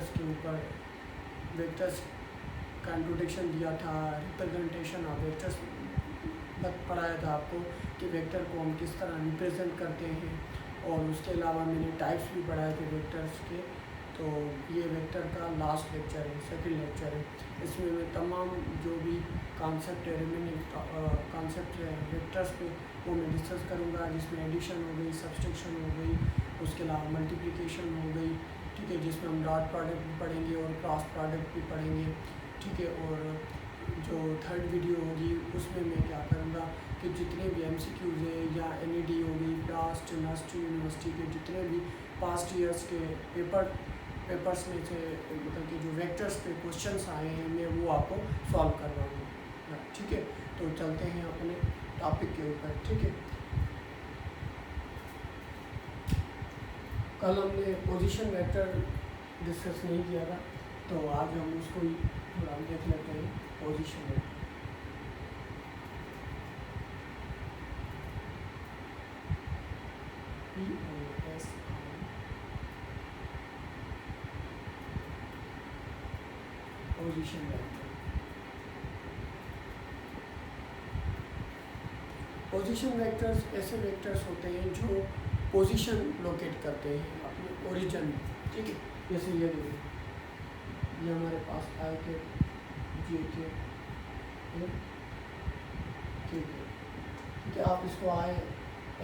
Vectors के ऊपर vectors का इंट्रोडक्शन दिया था, रिप्रेजेंटेशन ऑफ वेक्टर्स पढ़ाया था आपको कि वेक्टर को हम किस तरह रिप्रेजेंट करते हैं, और उसके अलावा मैंने टाइप्स भी पढ़ाए थे वेक्टर्स के। तो ये वेक्टर का लास्ट लेक्चर है, सेकंड लेक्चर है। इसमें मैं तमाम जो भी कॉन्सेप्ट है, रिमेनिंग कॉन्सेप्ट है वेक्टर्स पे, वो मैं डिस्कस करूँगा, जिसमें एडिशन हो गई, सब्सट्रैक्शन हो गई, उसके अलावा मल्टीप्लिकेशन हो गई, ठीक है, जिसमें हम डॉट प्रोडक्ट भी पढ़ेंगे और क्रॉस प्रोडक्ट भी पढ़ेंगे, ठीक है। और जो थर्ड वीडियो होगी उसमें मैं क्या करूँगा कि जितने भी MCQs है या NED होगी, पास्ट यूनिवर्सिटी के जितने भी पास्ट ईयर्स के पेपर्स में से मतलब कि जो वेक्टर्स पे क्वेश्चंस आए हैं मैं वो आपको सॉल्व करवाऊँगा, ठीक है। तो चलते हैं अपने टॉपिक के ऊपर, ठीक है। कल हमने पोजीशन वेक्टर डिस्कस नहीं किया था, तो आज हम उसको ही थोड़ा देख लेते हैं। Position vector, position vector. Position vectors ऐसे वेक्टर्स होते हैं जो पोजीशन लोकेट करते हैं अपने ओरिजिन में, ठीक है। जैसे ये देखिए, ये हमारे पास आई के जे के ठीक है। आप इसको आई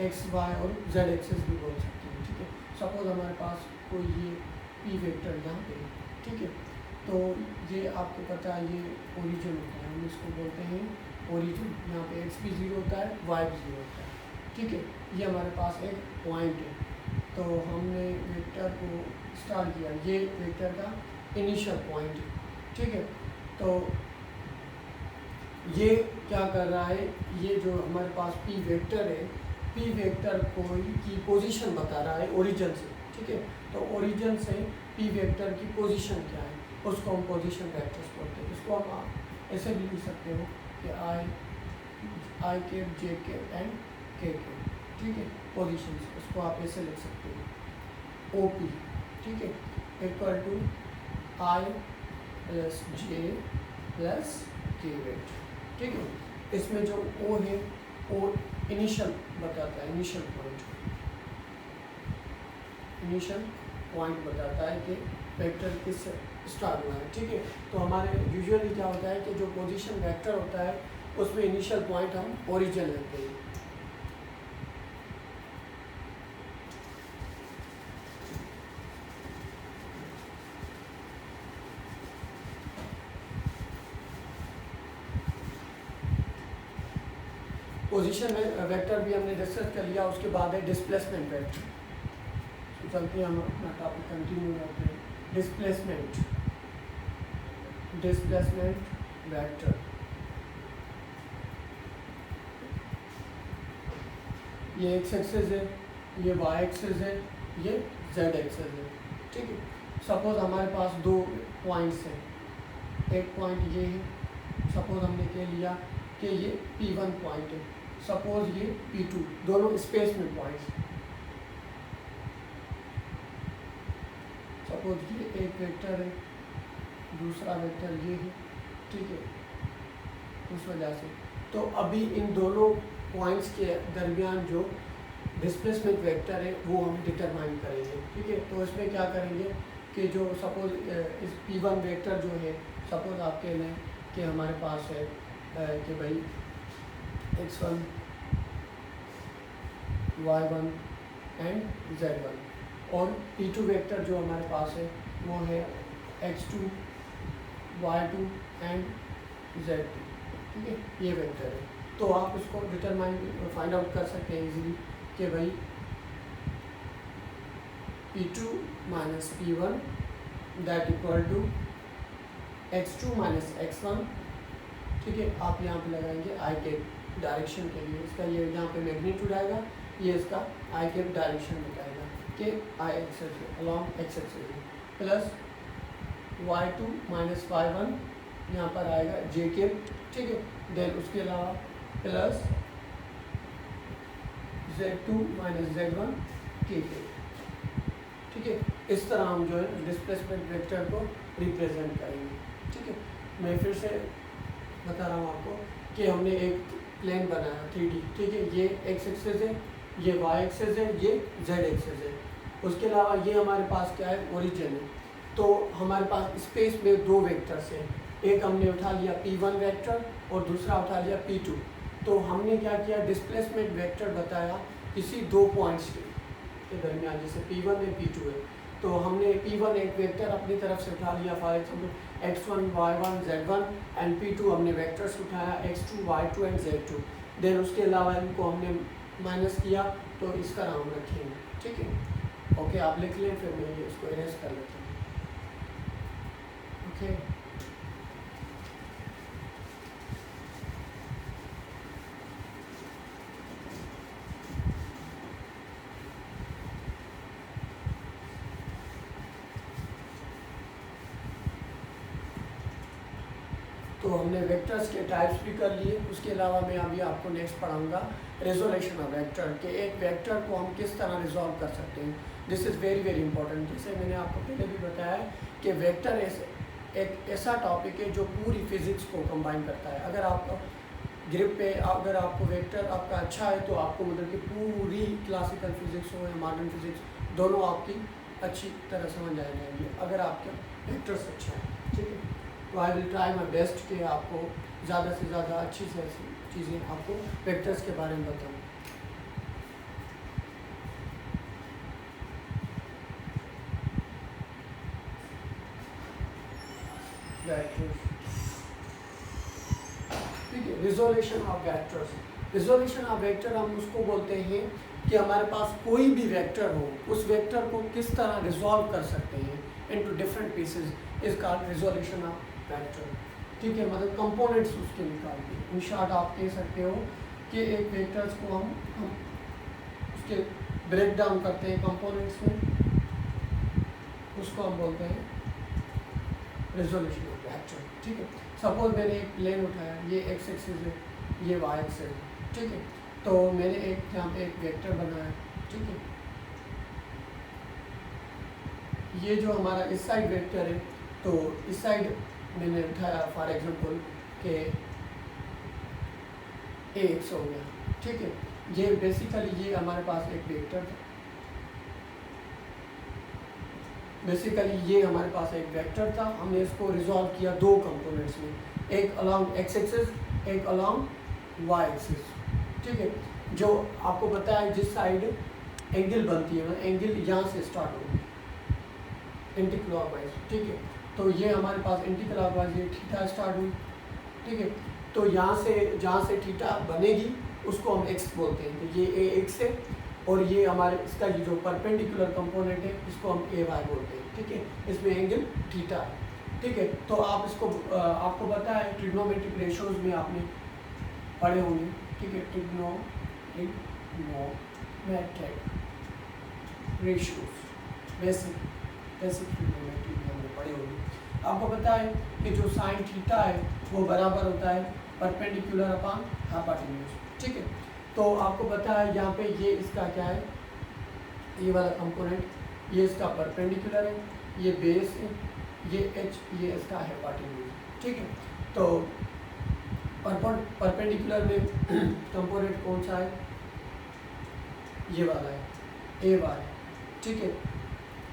एक्स वाई और जेड एक्सेस भी बोल सकते हैं, ठीक है। सपोज हमारे पास कोई ये पी वेक्टर यहाँ पे, ठीक है। तो ये आपको पता है ये ओरिजिन होता है, हम इसको बोलते हैं ओरिजिन। यहाँ पे एक्स भी 0 होता है, वाई भी 0 होता है, ठीक है। ये हमारे पास एक पॉइंट है, तो हमने वेक्टर को स्टार्ट किया, ये वेक्टर का इनिशियल पॉइंट है, ठीक है। तो ये क्या कर रहा है, ये जो हमारे पास पी वेक्टर है, पी वेक्टर की पोजीशन बता रहा है ओरिजिन से, ठीक है। तो ओरिजिन से पी वेक्टर की पोजीशन क्या है, उसको हम पोजीशन वेक्टर्स बोलते हैं। इसको हम ऐसे भी लिख सकते हो कि आई के जे के एंड के, ठीक है, पोजीशन। उसको आप ऐसे लिख सकते हो ओ पी, ठीक है, equal to I plus J plus K vector, ठीक है। इसमें जो ओ है वो इनिशियल बताता है, इनिशियल पॉइंट बताता है कि वेक्टर किस स्टार्ट हुआ है, ठीक है। तो हमारे यूजुअली क्या होता है कि जो पोजीशन वेक्टर होता है उसमें इनिशियल पॉइंट हम ओरिजिन लेते हैं। पोजीशन वेक्टर भी हमने डिस्कस कर लिया, उसके बाद है डिस्प्लेसमेंट वेक्टर। तो चलते हैं हम अपना टॉपिक कंटिन्यू करते हैं। डिस्प्लेसमेंट वेक्टर, ये एक्स एक्सेस है, ये वाई एक्सेस है, ये जेड एक्सेस है, ठीक है। सपोज हमारे पास दो पॉइंट्स हैं, एक पॉइंट ये है, सपोज हमने कह लिया कि ये P1 पॉइंट है, सपोज ये P2, दोनों स्पेस में पॉइंट्स। सपोज ये एक वेक्टर है, दूसरा वेक्टर ये है, ठीक है। उस वजह से तो अभी इन दोनों पॉइंट्स के दरमियान जो डिस्प्लेसमेंट वेक्टर है वो हम डिटरमाइन करेंगे, ठीक है। तो इसमें क्या करेंगे कि जो सपोज इस P1 वेक्टर जो है, सपोज आप कह लें कि हमारे पास है कि भाई x1 y1 एंड z1, और P2 वेक्टर जो हमारे पास है वो है x2 y2 एंड z2, ठीक है। ये वेक्टर है, तो आप उसको डिटरमाइन फाइंड आउट कर सकते हैं इजीली कि भाई P2 minus P1 that equal to x2 minus x1, ठीक है। आप यहाँ पे लगाएंगे आई के डायरेक्शन के लिए, इसका ये यहाँ पे मैग्नीट्यूड आएगा, ये इसका आई के डायरेक्शन बताएगा कि I axis along X axis, plus y2 minus y1 यहाँ पर आएगा जे के, ठीक है। देन उसके अलावा प्लस z2 माइनस z1 के, ठीक ठीक है। इस तरह हम जो है डिस्प्लेसमेंट वेक्टर को रिप्रेजेंट करेंगे, ठीक है। मैं फिर से बता रहा हूँ आपको कि हमने एक प्लेन बनाया 3D, ठीक है। ये एक्स एक्सिस है, ये वाई एक्सिस है, ये जेड एक्सिस है। उसके अलावा ये हमारे पास क्या है, ओरिजिन है। तो हमारे पास स्पेस में दो वेक्टर्स हैं, एक हमने उठा लिया P1 वेक्टर और दूसरा उठा लिया P2। तो हमने क्या किया, डिस्प्लेसमेंट वेक्टर बताया किसी दो पॉइंट्स के दरमियान, जैसे P1 है P2 है। तो हमने P1 एक वेक्टर अपनी तरफ से उठा लिया, for example x1 y1 z1, and P2 हमने वेक्टर्स उठाया x2 y2 and z2। Then उसके अलावा इनको हमने माइनस किया, तो इसका नाम रखेंगे, ठीक है। ओके, आप लिख लें, फिर मैं इसको इरेज कर लेता हूँ। ओके, तो हमने वेक्टर्स के टाइप्स भी कर लिए। उसके अलावा मैं अभी आपको नेक्स्ट पढ़ाऊंगा रेजोल्यूशन ऑफ वेक्टर, कि एक वेक्टर को हम किस तरह रिजॉल्व कर सकते हैं। This is very very important. जैसे मैंने आपको पहले भी बताया कि वेक्टर एक ऐसा टॉपिक है जो पूरी फिज़िक्स को कंबाइन करता है। अगर आप ग्रिप पे अगर आपको वेक्टर आपका अच्छा है, तो आपको मतलब कि पूरी क्लासिकल फिज़िक्स हो या मॉडर्न फिज़िक्स, दोनों आपकी अच्छी तरह समझ आ जाएंगी अगर आपका वेक्टर्स अच्छा है, ठीक है। तो I will try my best कि आपको ज़्यादा से ज़्यादा अच्छी से अच्छी चीज़ें आपको वेक्टर्स के बारे में बताऊँ। ठीक है, resolution of vectors. Resolution of vector हम उसको बोलते हैं कि हमारे पास कोई भी वेक्टर हो, उस वेक्टर को किस तरह रिजॉल्व कर सकते हैं into different pieces, is called resolution of vector, ठीक है। मतलब कंपोनेंट्स उसके निकाल के, इन शॉर्ट आप कह सकते हो कि एक वेक्टर्स को हम उसके ब्रेक डाउन करते हैं कंपोनेंट्स में, उसको हम बोलते हैं रिजोल्यूशन ऑफ वेक्टर, ठीक है। सपोज मैंने एक प्लेन उठाया, ये एक्स एक्सिस है, ये वाई एक्सिस है, ठीक है। तो मैंने एक यहाँ पे एक वेक्टर बनाया, ठीक है। ये जो हमारा इस साइड वेक्टर है, तो इस साइड मैंने उठाया फॉर एग्जांपल के AX हो गया, ठीक है। ये बेसिकली ये हमारे पास एक वेक्टर था, बेसिकली ये हमारे पास एक वेक्टर था। हमने इसको रिजॉल्व किया दो कंपोनेंट्स में, एक अलोंग एक्स एक्सिस, एक अलोंग वाई एक्सिस, ठीक है। जो आपको पता है जिस साइड एंगल बनती है, एंगल यहाँ से स्टार्ट होगी एंटी क्लॉकवाइज, ठीक है। तो ये हमारे पास एंटी क्लॉकवाइज ये थीटा स्टार्ट हुई, ठीक है। तो यहाँ से जहाँ से थीटा बनेगी उसको हम एक्स बोलते हैं, तो ये ए एक्स है, और ये हमारे इसका ये जो परपेंडिकुलर कंपोनेंट है इसको हम ए वाई बोलते हैं, ठीक है। इसमें एंगल थीटा है, ठीक है। तो आप इसको आपको पता है ट्रिग्नोमेट्रिक रेशियोज में आपने पढ़े होंगे, ठीक है। ट्रिग्नोमेट्रिक रेशियोज बेसिक ट्रिग्नोमेट्री में हमने पढ़े होंगे। आपको पता है कि जो साइन थीटा है वो बराबर होता है परपेंडिकुलर अपॉन हाइपोटेन्यूज, ठीक है। तो आपको पता है यहाँ पे ये इसका क्या है, ये वाला कंपोनेंट, ये इसका परपेंडिकुलर है, ये बेस है, ये एच, ये इसका हाइपोटेन्यूज, ठीक है। तो परपेंडिकुलर में कंपोनेंट कौन सा है, ये वाला है, ए वाई, ठीक है।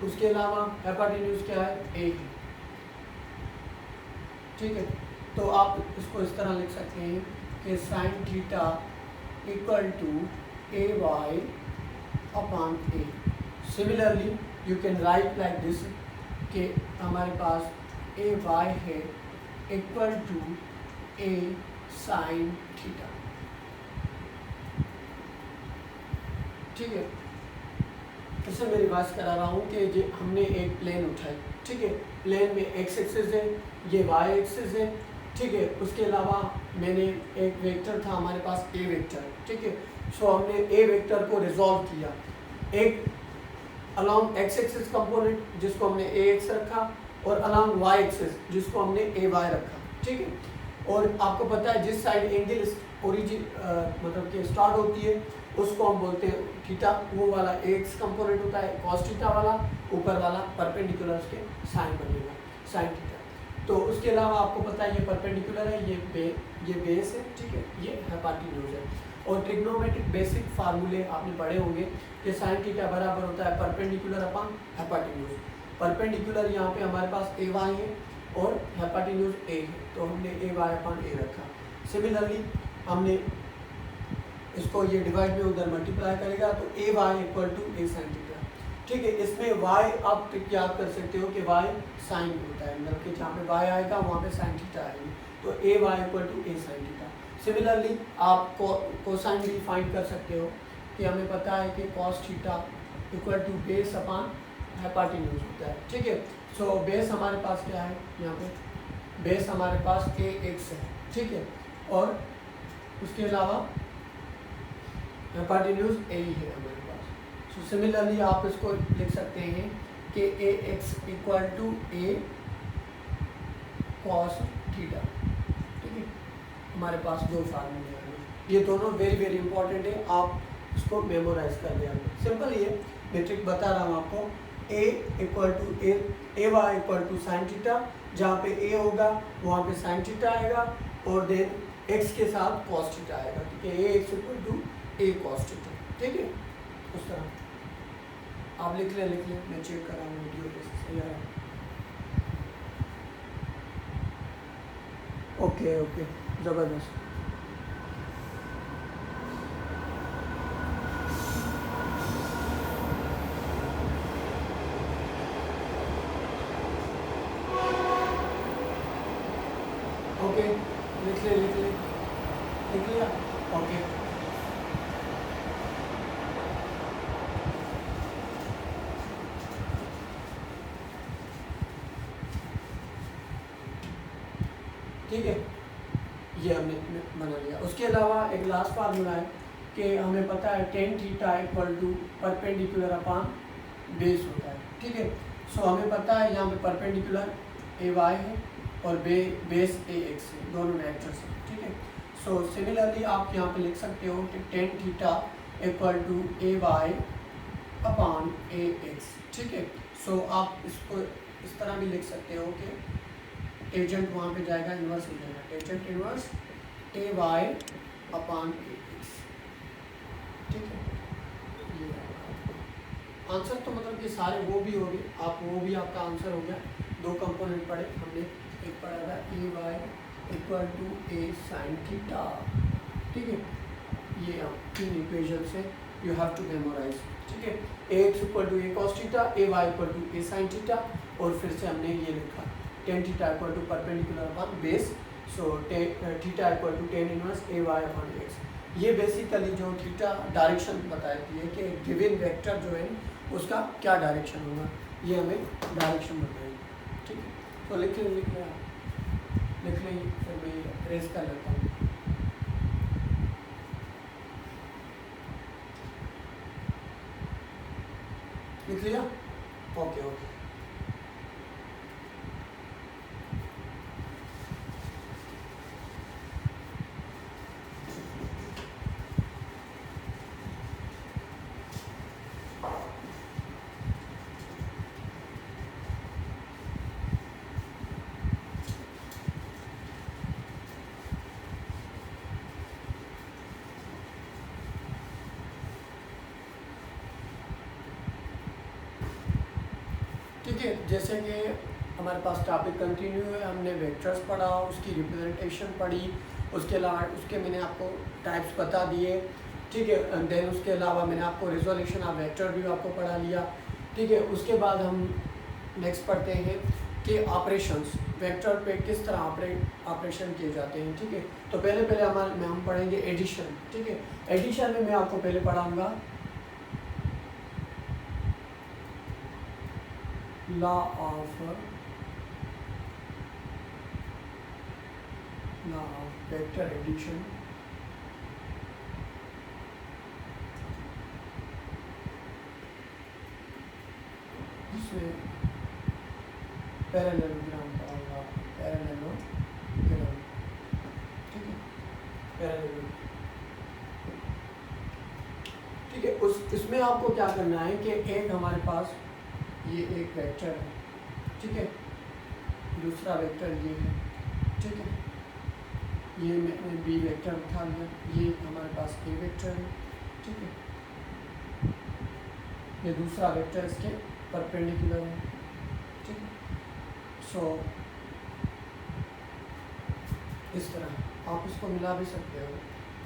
उसके अलावा हाइपोटेन्यूज क्या है, ए है, ठीक है। तो आप इसको इस तरह लिख सकते हैं कि sine theta equal to A Y upon A. Similarly you can write like this कि हमारे पास ए वाई है equal to A sine theta, ठीक है। इससे मैं रिवाइज करा रहा हूँ कि हमने एक प्लेन उठाई, ठीक है। प्लेन में एक्स एक्सिस है, ये वाई एक्सिस है, ठीक है। उसके अलावा मैंने एक वेक्टर था हमारे पास ए वेक्टर, ठीक है। सो हमने ए वेक्टर को रिजॉल्व किया, एक अलोंग एक्स एक्सिस कंपोनेंट जिसको हमने ए एक्स रखा, और अलोंग वाई एक्सिस जिसको हमने ए वाई रखा, ठीक है। और आपको पता है जिस साइड एंगल ओरिजिन मतलब कि स्टार्ट होती है उसको हम बोलते हैं थीटा, वो वाला एक्स कंपोनेंट होता है कॉस थीटा वाला, ऊपर वाला परपेंडिकुलर उसके साइन बनेगा साइन थीटा। तो उसके अलावा आपको पता है ये परपेंडिकुलर है, ये बेस है, ठीक है, ये हाइपोटेन्यूज है। और ट्रिग्नोमेट्रिक बेसिक फार्मूले आपने पढ़े होंगे कि साइन थीटा बराबर होता है परपेंडिकुलर अपॉन हाइपोटेन्यूज। परपेंडिकुलर यहाँ पे हमारे पास ए वाई है और हाइपोटेन्यूज ए है, तो हमने ए वाई अपॉन ए रखा। सिमिलरली हमने इसको ये डिवाइड में उधर मल्टीप्लाई करेगा तो A Y equal to A sine theta, ठीक है। इसमें वाई आप याद कर सकते हो कि वाई साइन होता है, मतलब कि जहाँ पे वाई आएगा वहाँ पे साइन थीटा आएगी, तो A Y equal to A sine theta. Similarly आप कोसाइन भी फाइंड कर सकते हो कि हमें पता है कि cos theta equal to base upon hypotenuse होता है, ठीक है। सो बेस हमारे पास क्या है, यहाँ पे बेस हमारे पास ए एक्स है, ठीक है, और उसके अलावा हाइपोटेन्यूज ए ही है हमारे पास। सो सिमिलरली आप इसको लिख सकते हैं कि A X equal to A cos theta, ठीक है। हमारे पास दो फार्मूले हैं, ये दोनों वेरी वेरी इंपॉर्टेंट है, आप इसको मेमोराइज कर लिया। सिंपल ये मैं ट्रिक बता रहा हूँ आपको, A equal to A Y equal to sine theta, जहाँ पे ए होगा वहाँ पे साइन थीटा आएगा और देन एक्स के साथ कॉस थीटा आएगा, ठीक है। A X equal to A cos theta, ठीक है। उस तरह आप लिख लें मैं चेक कर रहा हूँ वीडियो पे सही आ रहा है। ओके ओके, ज़बरदस्त। ओके, लिख लिया, ओके। ठीक है, ये हमने बना लिया। उसके अलावा एक लास्ट फार्मूला है कि हमें पता है tan theta equal to perpendicular upon base होता है, ठीक है। सो हमें पता है यहाँ पे परपेंडिकुलर ए वाई है और बेस ए एक्स है, दोनों वेक्टर्स हैं, ठीक है। सो सिमिलरली आप यहाँ पे लिख सकते हो कि tan theta equal to A Y upon A X, ठीक है। सो आप इसको इस तरह भी लिख सकते हो कि टेंजेंट वहाँ पे जाएगा, इन्वर्स हो जाएगा, tangent inverse A Y upon A X, ठीक है। ये आंसर तो मतलब कि सारे वो भी हो गए, आप वो भी आपका आंसर हो गया। दो कंपोनेंट पढ़े हमने, एक पढ़ा था A Y equal to A sine theta, ठीक है। ये तीन इक्वेशन से यू हैव टू मेमोराइज, ठीक है। A X equal to A cos theta, A Y equal to A sine theta, और फिर से हमने ये लिखा tan theta equal to perpendicular upon base, so theta equal to tan inverse A Y upon X. ये basically जो theta direction बताती है कि गिवन वेक्टर जो है उसका क्या डायरेक्शन होगा, ये हमें डायरेक्शन बताएगी, ठीक है। तो लिख लें फिर मैं रेस कर लेता हूँ। लिख लिया, ओके ओके। ठीक है, जैसे कि हमारे पास टॉपिक कंटिन्यू है, हमने वेक्टर्स पढ़ा, उसकी रिप्रेजेंटेशन पढ़ी, उसके अलावा उसके मैंने आपको टाइप्स बता दिए, ठीक है। एंड देन उसके अलावा मैंने आपको रिजोल्यूशन ऑफ वेक्टर भी आपको पढ़ा लिया, ठीक है। उसके बाद हम नेक्स्ट पढ़ते हैं कि ऑपरेशंस वेक्टर पे किस तरह ऑपरेशन किए जाते हैं, ठीक है। तो पहले हम पढ़ेंगे एडिशन, ठीक है। एडिशन में मैं आपको पहले पढ़ाऊँगा लॉ ऑफ वेक्टर एडिशन, जिसमें पैरेललोग्राम पढ़ाऊंगा, पैरेललोग्राम, इसमें आपको क्या करना है कि एक हमारे पास ये एक वेक्टर है, ठीक है, दूसरा वेक्टर ये है, ठीक है, ये मैंने बी वेक्टर उठा लिया, ये हमारे पास ए वेक्टर है, ठीक है, ये दूसरा वेक्टर इसके परपेंडिकुलर है, ठीक है। सो इस तरह आप इसको मिला भी सकते हो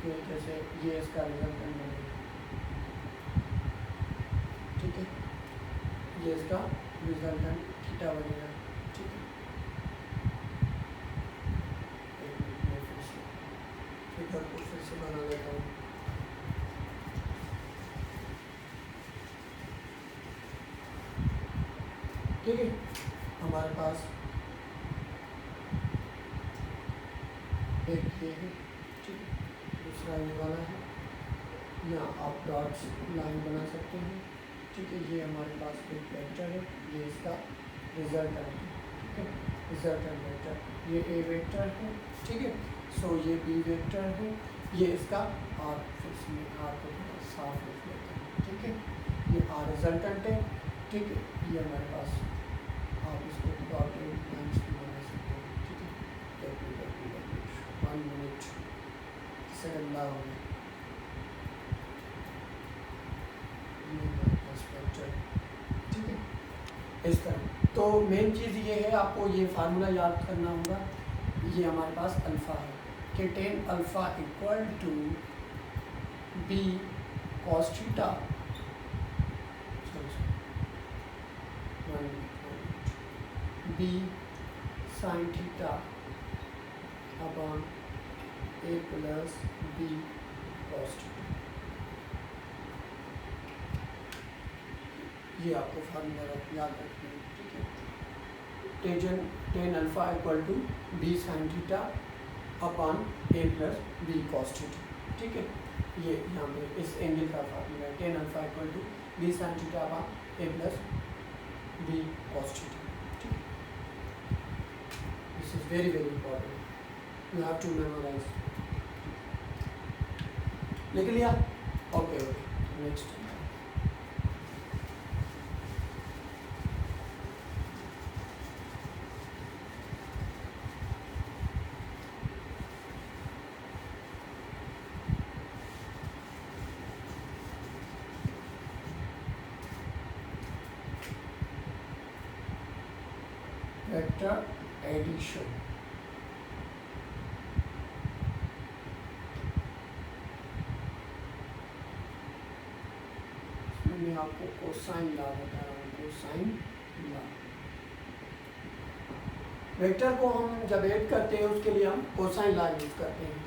कि जैसे ये इसका रिजल्टेंट बनेगा, ठीक है, ये इसका रिजल्टेंट थीटा बनेगा, ठीक है। एक मिनट में फिर से फिगर को फिर से बना लेता हूँ। ठीक है, हमारे पास एक ये है, ठीक है, दूसरा ये वाला है, यहाँ आप डॉट्स लाइन बना सकते हैं, ठीक है। ये हमारे पास एक वेक्टर है, ये इसका रिजल्टेंट है, ठीक है, रिजल्टेंट वेक्टर, ये ए वेक्टर है, ठीक है। सो ये बी वेक्टर है, ये इसका आर, फिर से आर को थोड़ा साफ लिख लेते हैं, ठीक है, ये आर रिजल्टेंट है, ठीक है। ये हमारे पास आप इसको डॉटेड लाइन्स भी बना सकते हैं, ठीक है। 1 मिनट से गंदा हो गया, ये हमारे पास वेक्टर, ठीक है, इस तरह। तो मेन चीज़ ये है, आपको ये फार्मूला याद करना होगा। ये हमारे पास अल्फ़ा है कि tan alpha equal to B cos theta, B sine theta upon A plus B cos theta. ये आपको फार्मूला याद रखना है, ठीक है। Tan alpha equal to B sine theta upon A plus B cos theta, ठीक है। ये यहाँ पे इस एंगल का फार्मूला है, tan alpha equal to B sine theta upon A plus B cos theta, ठीक है। This is very very important, you have to memorise. लिख लिया? Okay okay, next. Vector addition, मैं आपको कोसाइन लॉ बता रहा हूँ, कोसाइन लॉ। वेक्टर को हम जब ऐड करते हैं उसके लिए हम कोसाइन लॉ यूज करते हैं,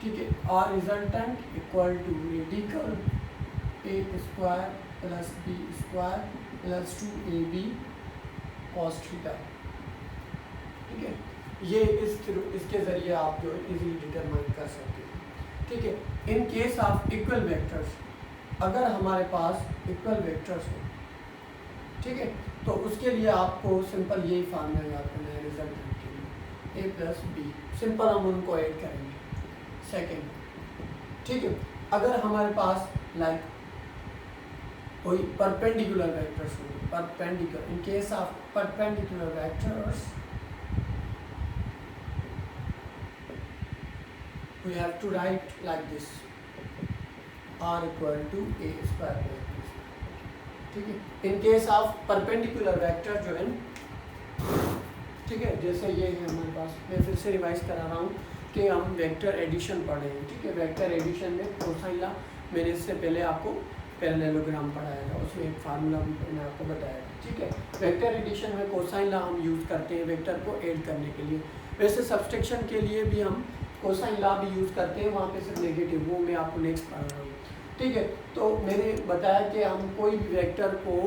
ठीक है। R resultant equal to radical A square plus B square plus 2ab cos theta, ठीक है। ये इसके ज़रिए आप जो इजीली डिटरमाइन कर सकते हैं, ठीक है। In case of equal vectors, अगर हमारे पास इक्वल वेक्टर्स हो, ठीक है, तो उसके लिए आपको सिंपल यही फार्मूला याद करना है रिजल्टेंट के लिए, ए प्लस बी, सिंपल हम उनको ऐड करेंगे। सेकेंड, ठीक है, अगर हमारे पास लाइक कोई परपेंडिकुलर वेक्टर्स हो, perpendicular, in case of perpendicular vectors we have to write like this, r equal to a square plus b square, ठीक है। In case of perpendicular vector जो है, ठीक है, जैसे ये है हमारे पास, मैं फिर से रिवाइज करा रहा हूँ कि हम वेक्टर एडिशन पढ़ रहे हैं, ठीक है। वेक्टर एडिशन में कोसाइन लॉ मैंने इससे पहले आपको पैरेललोग्राम पढ़ाया था, उसमें एक फार्मूला भी मैंने आपको बताया था, ठीक है। वेक्टर एडिशन में कोसाइन लॉ हम यूज़ करते हैं वेक्टर को ऐड करने के लिए। वैसे सब्सट्रैक्शन के लिए भी हम कोसाइन लॉ भी यूज़ करते हैं, वहाँ पे सिर्फ नेगेटिव, वो मैं आपको नेक्स्ट पढ़ा रहा हूँ, ठीक है। तो मैंने बताया कि हम कोई भी वेक्टर को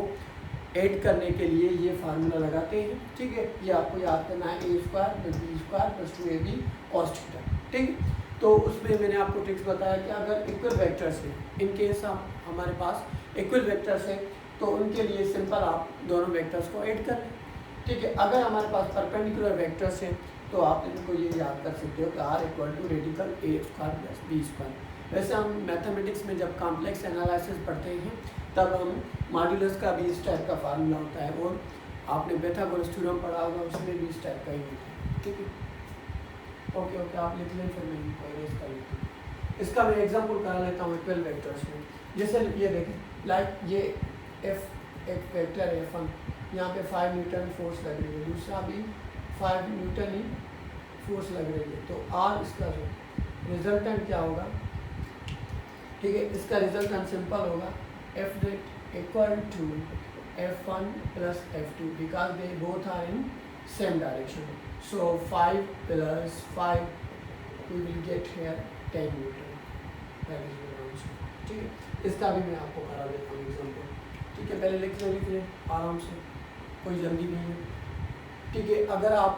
ऐड करने के लिए ये फार्मूला लगाते हैं, ठीक है। ये आपको याद करना है, A square plus B square plus 2ab cos theta, ठीक। तो उसमें मैंने आपको ट्रिक्स बताया कि अगर इक्वल वेक्टर्स है, इन केस हमारे पास इक्वल वेक्टर्स है, तो उनके लिए सिंपल आप दोनों वेक्टर्स को ऐड कर लें, ठीक है। अगर हमारे पास परपेंडिकुलर वेक्टर्स हैं तो आप इनको ये याद कर सकते हो कि R equal to radical A square plus B square, वैसे हम मैथमेटिक्स में जब कॉम्प्लेक्स एनालिसिस पढ़ते हैं तब हम मॉड्यूलस का भी इस टाइप का फार्मूला होता है, और आपने पाइथागोरस थ्योरम पढ़ा होगा, उसमें भी इस टाइप का ही होता है। ठीक है, ओके ओके, आप लिख लें, फिर मैं इनको इरेज कर लेता हूँ। इसका मैं एग्जांपल करा लेता हूँ इक्वल वेक्टर्स में। जैसे ये देखें, लाइक ये एफ एक वेक्टर है F1, यहाँ पे 5 न्यूटन फोर्स लग रही है, दूसरा भी 5 न्यूटन ही फोर्स लग रही है, तो आर इसका जो रिजल्टेंट क्या होगा, ठीक है, इसका रिजल्टेंट सिंपल होगा F net equal to F1 plus F2 because they both are in same direction. So 5 plus 5 we will get here 10 Newton. That is the answer. ठीक है, इसका भी मैं आपको करा देता हूँ एग्जाम्पल। ठीक है, पहले लिख लें आराम से, कोई जल्दी नहीं है। ठीक है, अगर आप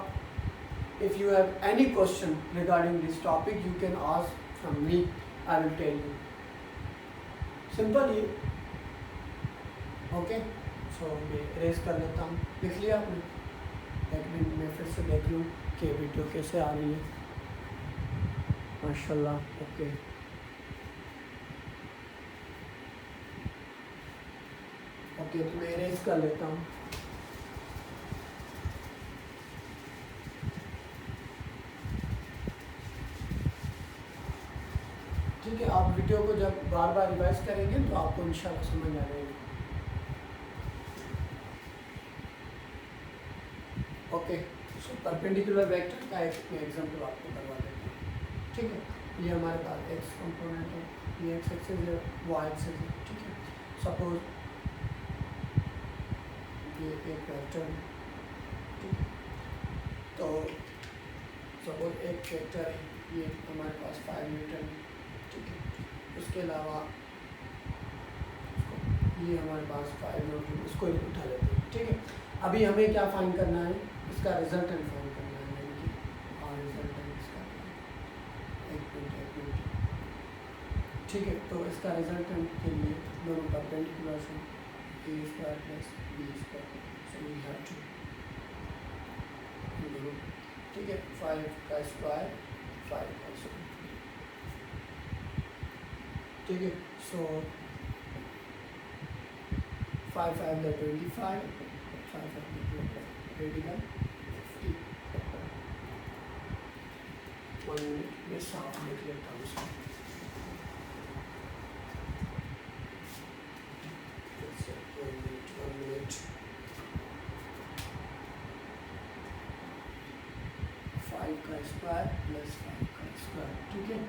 if you have any question regarding this topic you can ask from me, I will tell you. Simple ये, ओके। सो मैं इरेज कर लेता हूँ। लिख लिया आपने? एक मिनट में फिर से देख लूँ कि वीडियो कैसे आ रही है। माशाल्लाह, ओके ओके, तो मैं इरेज कर लेता हूँ। ठीक है, आप वीडियो को जब बार बार रिवाइज करेंगे तो आपको इंशाल्लाह समझ आ जाएगी। ओके, सो परपेंडिकुलर वेक्टर का एक एग्जांपल आपको करवा देता हूँ। ठीक है, ये हमारे पास एक्स कंपोनेंट है, ये एक्स एक्सिस है, वाई एक्सिस है। ठीक है, सपोज ये एक वेक्टर है। ठीक है, तो सपोज एक वेक्टर है, ये हमारे पास 5 न्यूटन है। ठीक है, उसके अलावा ये हमारे पास 5 न्यूटन, इसको उठा लेते हैं। ठीक है, अभी हमें क्या फाइंड करना है, इसका रिजल्टेंट फाइंड करना है, यानी कि और रिजल्टेंट इसका एक मिनट। ठीक है, तो इसका रिजल्टेंट के लिए दोनों परपेंडिकुलर हैं, A square plus B square, so we have to दोनों। ठीक है, 5 का स्क्वायर 5 का स्क्वायर। ठीक है, सो 5 5 द 25, 5 5 द 25, 1 मिनट में साफ लिख लेता हूँ इसको। one minute 5 का स्क्वायर प्लस 5 का स्क्वायर। ठीक है,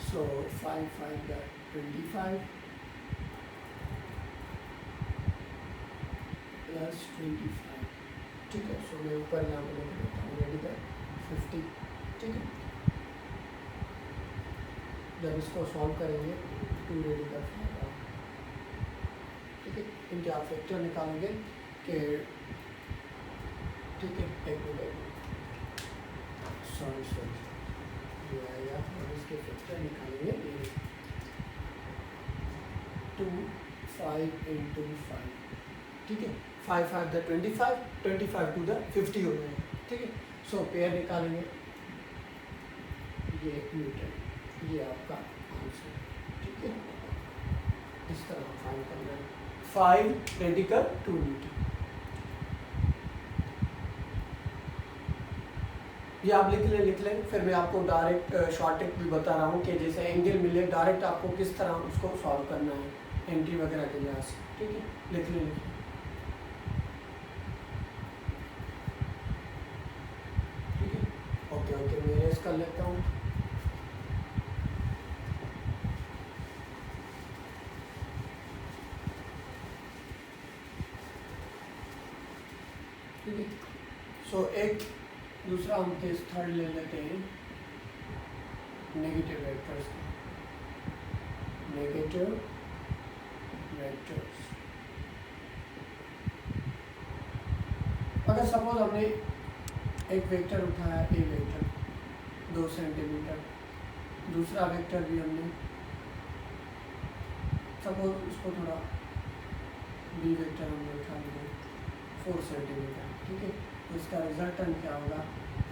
सो 5 5 का 25 प्लस 25। ठीक है, सो मैं ऊपर यहाँ पर लिख देता हूँ रेडी का 50। ठीक है, जब इसको सॉल्व करेंगे 2 रेडी का 5। ठीक है, इनके आप फैक्टर निकालेंगे कि ठीक है, एक मिनट सॉरी ये आएगा, और इसके फैक्टर निकालेंगे 2 5 into 5। ठीक है, 5 5 द 25, 25 to the 50 हो जाएगा। ठीक है, सो पेयर निकालेंगे, ये न्यूटन, ये आपका आंसर। ठीक है, इस तरह फाइंड करना है 5 रेडिकल 2 न्यूटन। ये आप लिख लें, फिर मैं आपको डायरेक्ट शॉर्ट ट्रिक भी बता रहा हूँ कि जैसे एंगल मिले डायरेक्ट आपको किस तरह उसको सॉल्व करना है एंटी वगैरह के लिहाज से। ठीक है, लिख लें। ठीक है, ओके ओके, मैं इरेज कर लेता हूँ। ठीक है, सो एक दूसरा हम केस थर्ड ले लेते हैं नेगेटिव वेक्टर्स का। नेगेटिव वेक्टर्स, अगर सपोज हमने एक वेक्टर उठाया, ए वेक्टर 2 सेंटीमीटर, दूसरा वेक्टर भी हमने सपोज उसको थोड़ा बी वेक्टर हमने उठा लिया 4 सेंटीमीटर। ठीक है, तो इसका रिजल्टेंट क्या होगा,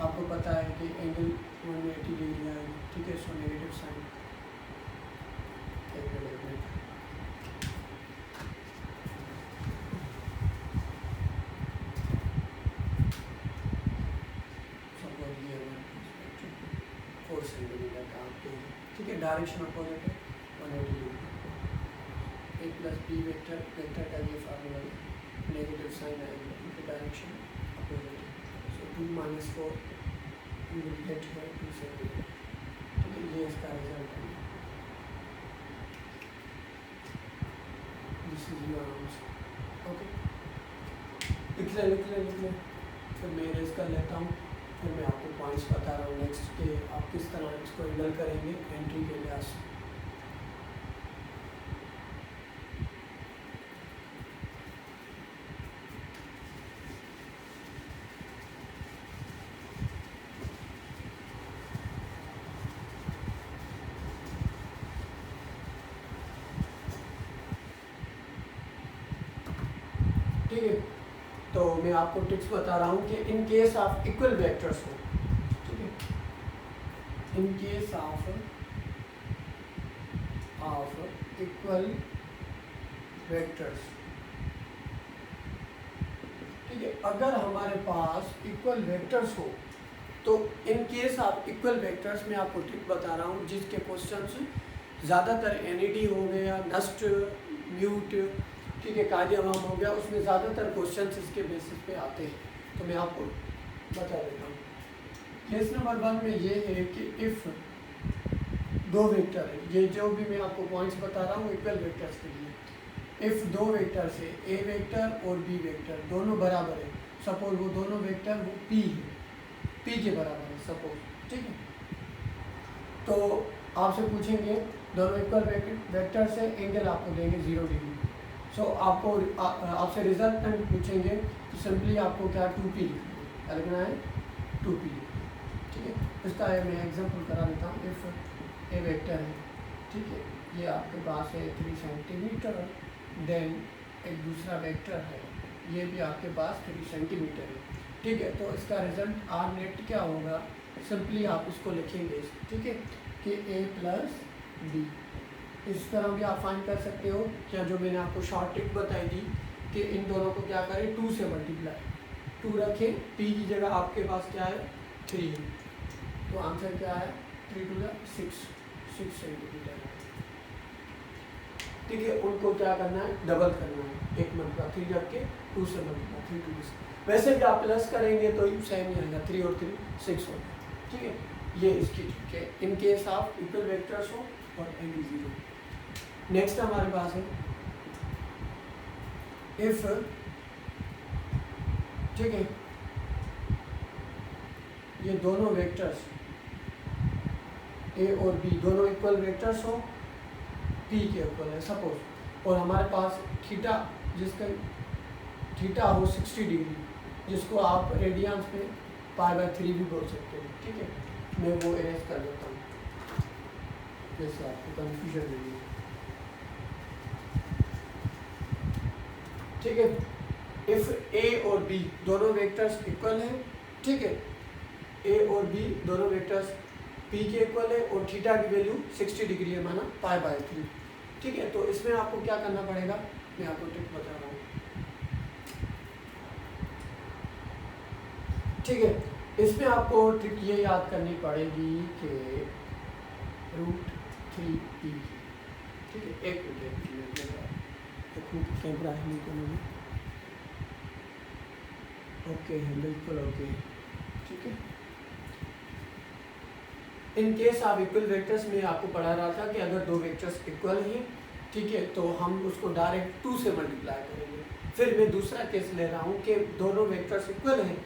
आपको पता है कि एंगल 180 डिग्री आएगी। ठीक है, सो नेगेटिव साइन सेंटीमीटर का आपके, ठीक है। डायरेक्शन अपोजिट है 180 डिग्री। ए प्लस बी वेक्टर, वेक्टर का ये फार्मूला है, नेगेटिव साइन आएगा क्योंकि डायरेक्शन अपोजिट है। सो 2 - 4 you will get here 2 centimetre, ठीक है। ये इसका रिजल्ट है। This is your answer, okay. लिख ले। फिर मैं इरेज कर लेता हूँ, फिर मैं आपको पॉइंट्स बता रहा हूँ नेक्स्ट के आप किस तरह इसको हैंडल करेंगे एंट्री के लिहाज से। ठीक है, तो मैं आपको टिप्स बता रहा हूँ कि in case of equal vectors हो, ठीक है, in case of equal vectors, ठीक है। अगर हमारे पास इक्वल वेक्टर्स हो तो in case of equal vectors मैं आपको टिप बता रहा हूँ जिसके क्वेश्चंस ज़्यादातर एनईटी हो गया, नस्ट, म्यूट, ठीक है, कायदे अवाम हो गया, उसमें ज़्यादातर क्वेश्चंस इसके बेसिस पे आते हैं। तो मैं आपको बता देता हूँ। केस नंबर 1 में ये है कि इफ़ दो वेक्टर है, ये जो भी मैं आपको पॉइंट्स बता रहा हूँ इक्वल वेक्टर्स के लिए। इफ़ दो वेक्टर से ए वेक्टर और बी वेक्टर दोनों बराबर है, सपोज वो दोनों वेक्टर वो पी है, पी के बराबर है सपोज, ठीक है। तो आपसे पूछेंगे दोनों इक्वल वेक्टर से एंगल आपको देंगे 0 डिग्री। सो आपको आपसे रिजल्टेंट पूछेंगे तो सिंपली आपको क्या 2p लिखना है 2p, ठीक है। इसका मैं एग्जांपल करा देता हूँ। इफ़ ए वेक्टर है, ठीक है, ये आपके पास है 3 सेंटीमीटर, देन एक दूसरा वेक्टर है, ये भी आपके पास 3 सेंटीमीटर है, ठीक है। तो इसका रिजल्ट आर नेट क्या होगा, सिंपली आप इसको लिखेंगे, ठीक है, कि a प्लस बी। इस तरह भी आप फाइंड कर सकते हो क्या, जो मैंने आपको शॉर्ट ट्रिक बताई थी कि इन दोनों को क्या करें 2 से मल्टीप्लाई, 2 रखें, p की जगह आपके पास क्या है 3 है, तो आंसर क्या है 3 to 6 सेंटीमीटर है, ठीक है। उनको क्या करना है डबल करना है, एक मल्टीप्लाई 3 रख के 2 से मल्टीप्लाई 3 to 6। वैसे भी आप प्लस करेंगे तो सेम ही आएगा, 3 और 3 6 होगा, ठीक है। ये इसकी ट्रिक है in case of equal vectors हो और एंगल 0। नेक्स्ट हमारे पास है इफ, ठीक है, ये दोनों वेक्टर्स ए और बी दोनों इक्वल वेक्टर्स हो, पी के इक्वल है सपोज, और हमारे पास थीटा, जिसका थीटा हो 60 डिग्री, जिसको आप रेडियंस में π/3 भी बोल सकते हैं, ठीक है। मैं वो इरेज कर देता हूँ जैसे आपको कन्फ्यूजन नहीं है, ठीक है। इफ ए और बी दोनों वेक्टर्स इक्वल हैं, ठीक है, ए और बी दोनों वेक्टर्स पी के इक्वल है और थीटा की वैल्यू 60 डिग्री है, माना π/3, ठीक है। तो इसमें आपको क्या करना पड़ेगा, मैं आपको ट्रिक बता रहा हूँ, ठीक है। इसमें आपको ट्रिक ये याद करनी पड़ेगी कि √3p, ठीक है। एक मिनट कैमरा है नहीं को, ओके है, बिल्कुल ओके, ठीक है। In case of equal vectors में आपको पढ़ा रहा था कि अगर दो वेक्टर्स इक्वल हैं, ठीक है, तो हम उसको डायरेक्ट 2 से मल्टीप्लाई करेंगे। फिर मैं दूसरा केस ले रहा हूँ कि दोनों वेक्टर्स इक्वल हैं,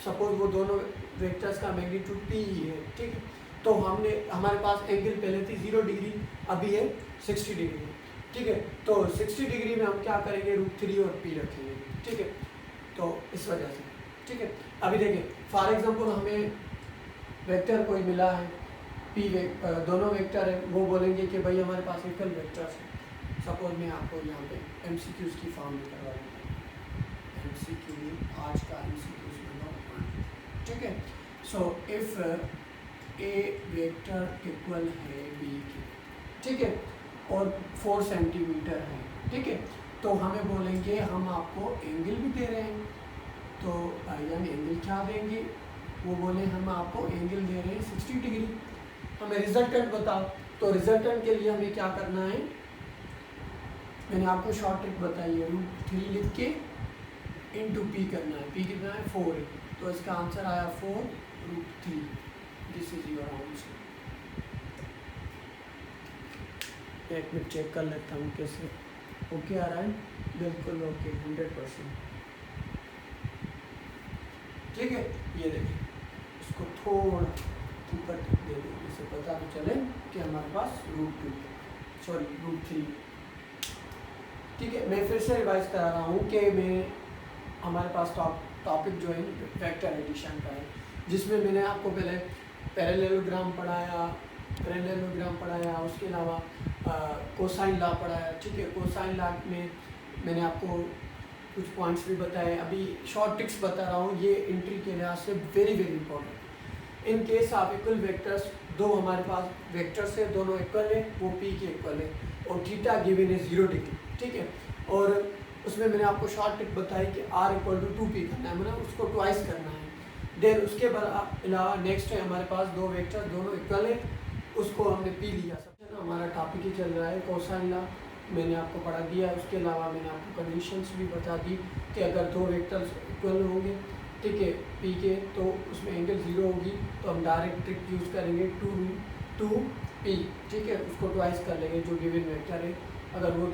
सपोज वो दोनों वेक्टर्स का मैग्नीट्यूड p ही है, ठीक है। तो हमने हमारे पास एंगल पहले थी 0 डिग्री, अभी है 60 डिग्री, ठीक है। तो 60 डिग्री में हम क्या करेंगे √3 और p रखेंगे, ठीक है। तो इस वजह से, ठीक है। अभी देखिए फॉर एग्जांपल हमें वेक्टर कोई मिला है p, दोनों वेक्टर है, वो बोलेंगे कि भाई हमारे पास इक्वल वेक्टर्स है। सपोज मैं आपको यहाँ पे MCQs की फॉर्म में करवा देता हूँ, MCQ आज का MCQs नंबर 1, ठीक है। So if a vector equal है b के, ठीक है, और 4 सेंटीमीटर है, ठीक है, तो हमें बोलेंगे हम आपको एंगल भी दे रहे हैं, तो यानी एंगल क्या देंगे, वो बोले हम आपको एंगल दे रहे हैं 60 डिग्री, हमें रिजल्टेंट बताओ। तो रिजल्टेंट के लिए हमें क्या करना है, मैंने आपको शॉर्ट ट्रिक बताई है, √3 लिख के इंटू पी करना है। पी कितना है 4 है, तो इसका आंसर आया 4√3। This is your answer. एक मिनट चेक कर लेता हूँ कैसे ओके आ रहा है। बिल्कुल ओके 100%। ठीक है, ये देखिए इसको थोड़ा ऊपर दे दो, जिससे पता तो चले कि हमारे पास √3। ठीक है, मैं फिर से रिवाइज करा रहा हूँ कि हमारे पास टॉपिक जो है वेक्टर एडिशन का है, जिसमें मैंने आपको पहले पैरेललोग्राम पढ़ाया, उसके अलावा कोसाइन लॉ पढ़ाया। ठीक है, कोसाइन लॉ में मैंने आपको कुछ पॉइंट्स भी बताए। अभी शॉर्ट ट्रिक्स बता रहा हूँ, ये एंट्री के लिहाज से very very important. In case of equal vectors, दो हमारे पास वेक्टर्स है, दोनों इक्वल है, वो पी के इक्वल है, और थीटा गिवन है 0 डिग्री। ठीक है, और उसमें मैंने आपको शॉर्ट ट्रिक बताई कि r = 2p करना है, मतलब उसको ट्वाइस करना है। देन उसके अलावा नेक्स्ट है हमारे पास दो वेक्टर दोनों इक्वल है, उसको हमने पी लिया। सब हमारा टॉपिक ही चल रहा है कोसाइन लॉ, मैंने आपको पढ़ा दिया। उसके अलावा मैंने आपको कंडीशंस भी बता दी कि अगर दो वेक्टर्स इक्वल होंगे, ठीक है, पी के, तो उसमें एंगल 0 होगी, तो हम डायरेक्ट ट्रिक यूज़ करेंगे 2p। ठीक है, उसको ट्वाइस कर लेंगे जो गिवन वेक्टर है, अगर वो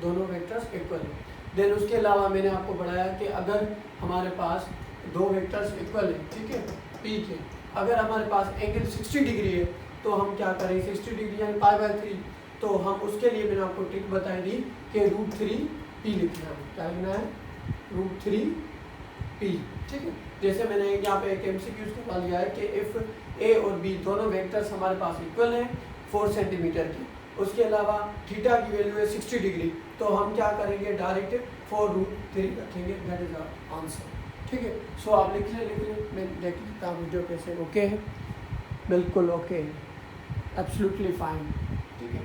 दोनों वेक्टर्स इक्वल है। देन उसके अलावा मैंने आपको बढ़ाया कि अगर हमारे पास दो वेक्टर्स इक्वल है, ठीक है, पी के, अगर हमारे पास एंगल 60 डिग्री है, तो हम क्या करें, 60 डिग्री यानी π/3, तो हम उसके लिए मैंने आपको ट्रिक बताई दी कि √3p लिखना है। क्या लिखना है, √3p। ठीक है, जैसे मैंने यहाँ पे एक MCQ करवा लिया है कि इफ़ a और b दोनों वेक्टर्स हमारे पास इक्वल हैं 4 सेंटीमीटर की, उसके अलावा थीटा की वैल्यू है 60 डिग्री, तो हम क्या करेंगे, डायरेक्ट 4√3 रखेंगे। That is our answer. ठीक है, सो आप लिख लें, मैं देख लेता हूँ वीडियो कैसे ओके है, बिल्कुल ओके है, एब्सोल्युटली फाइन। ठीक है,